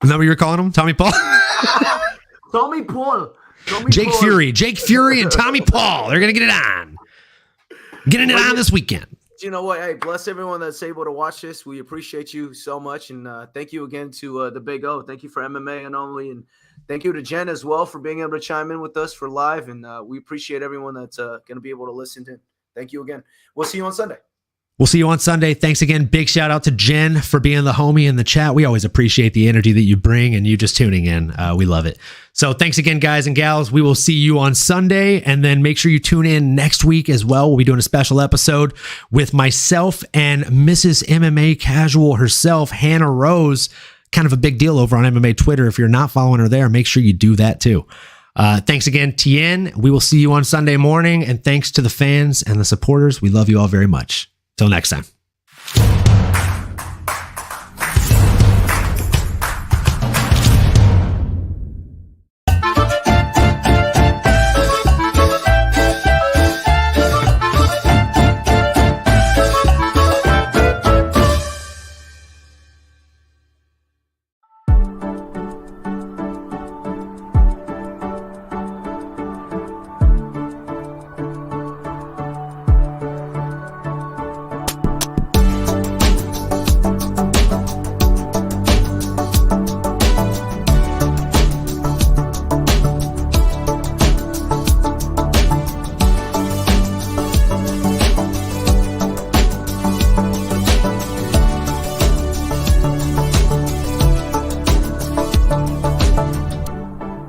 Is that what you're calling him? Tommy Paul? Tommy Paul. Jake Fury and Tommy Paul. They're going to get it on. Getting it on this weekend. You know what? Hey, bless everyone that's able to watch this. We appreciate you so much. And thank you again to the Big O. Thank you for MMAnomaly. And thank you to Jen as well for being able to chime in with us for live. And we appreciate everyone that's going to be able to listen to. Thank you again. We'll see you on Sunday. Thanks again. Big shout out to Jen for being the homie in the chat. We always appreciate the energy that you bring and you just tuning in. We love it. So thanks again, guys and gals. We will see you on Sunday, and then make sure you tune in next week as well. We'll be doing a special episode with myself and Mrs. MMA Casual herself, Hannah Rose. Kind of a big deal over on MMA Twitter. If you're not following her there, make sure you do that too. Thanks again, Tien. We will see you on Sunday morning, and thanks to the fans and the supporters. We love you all very much. Till next time.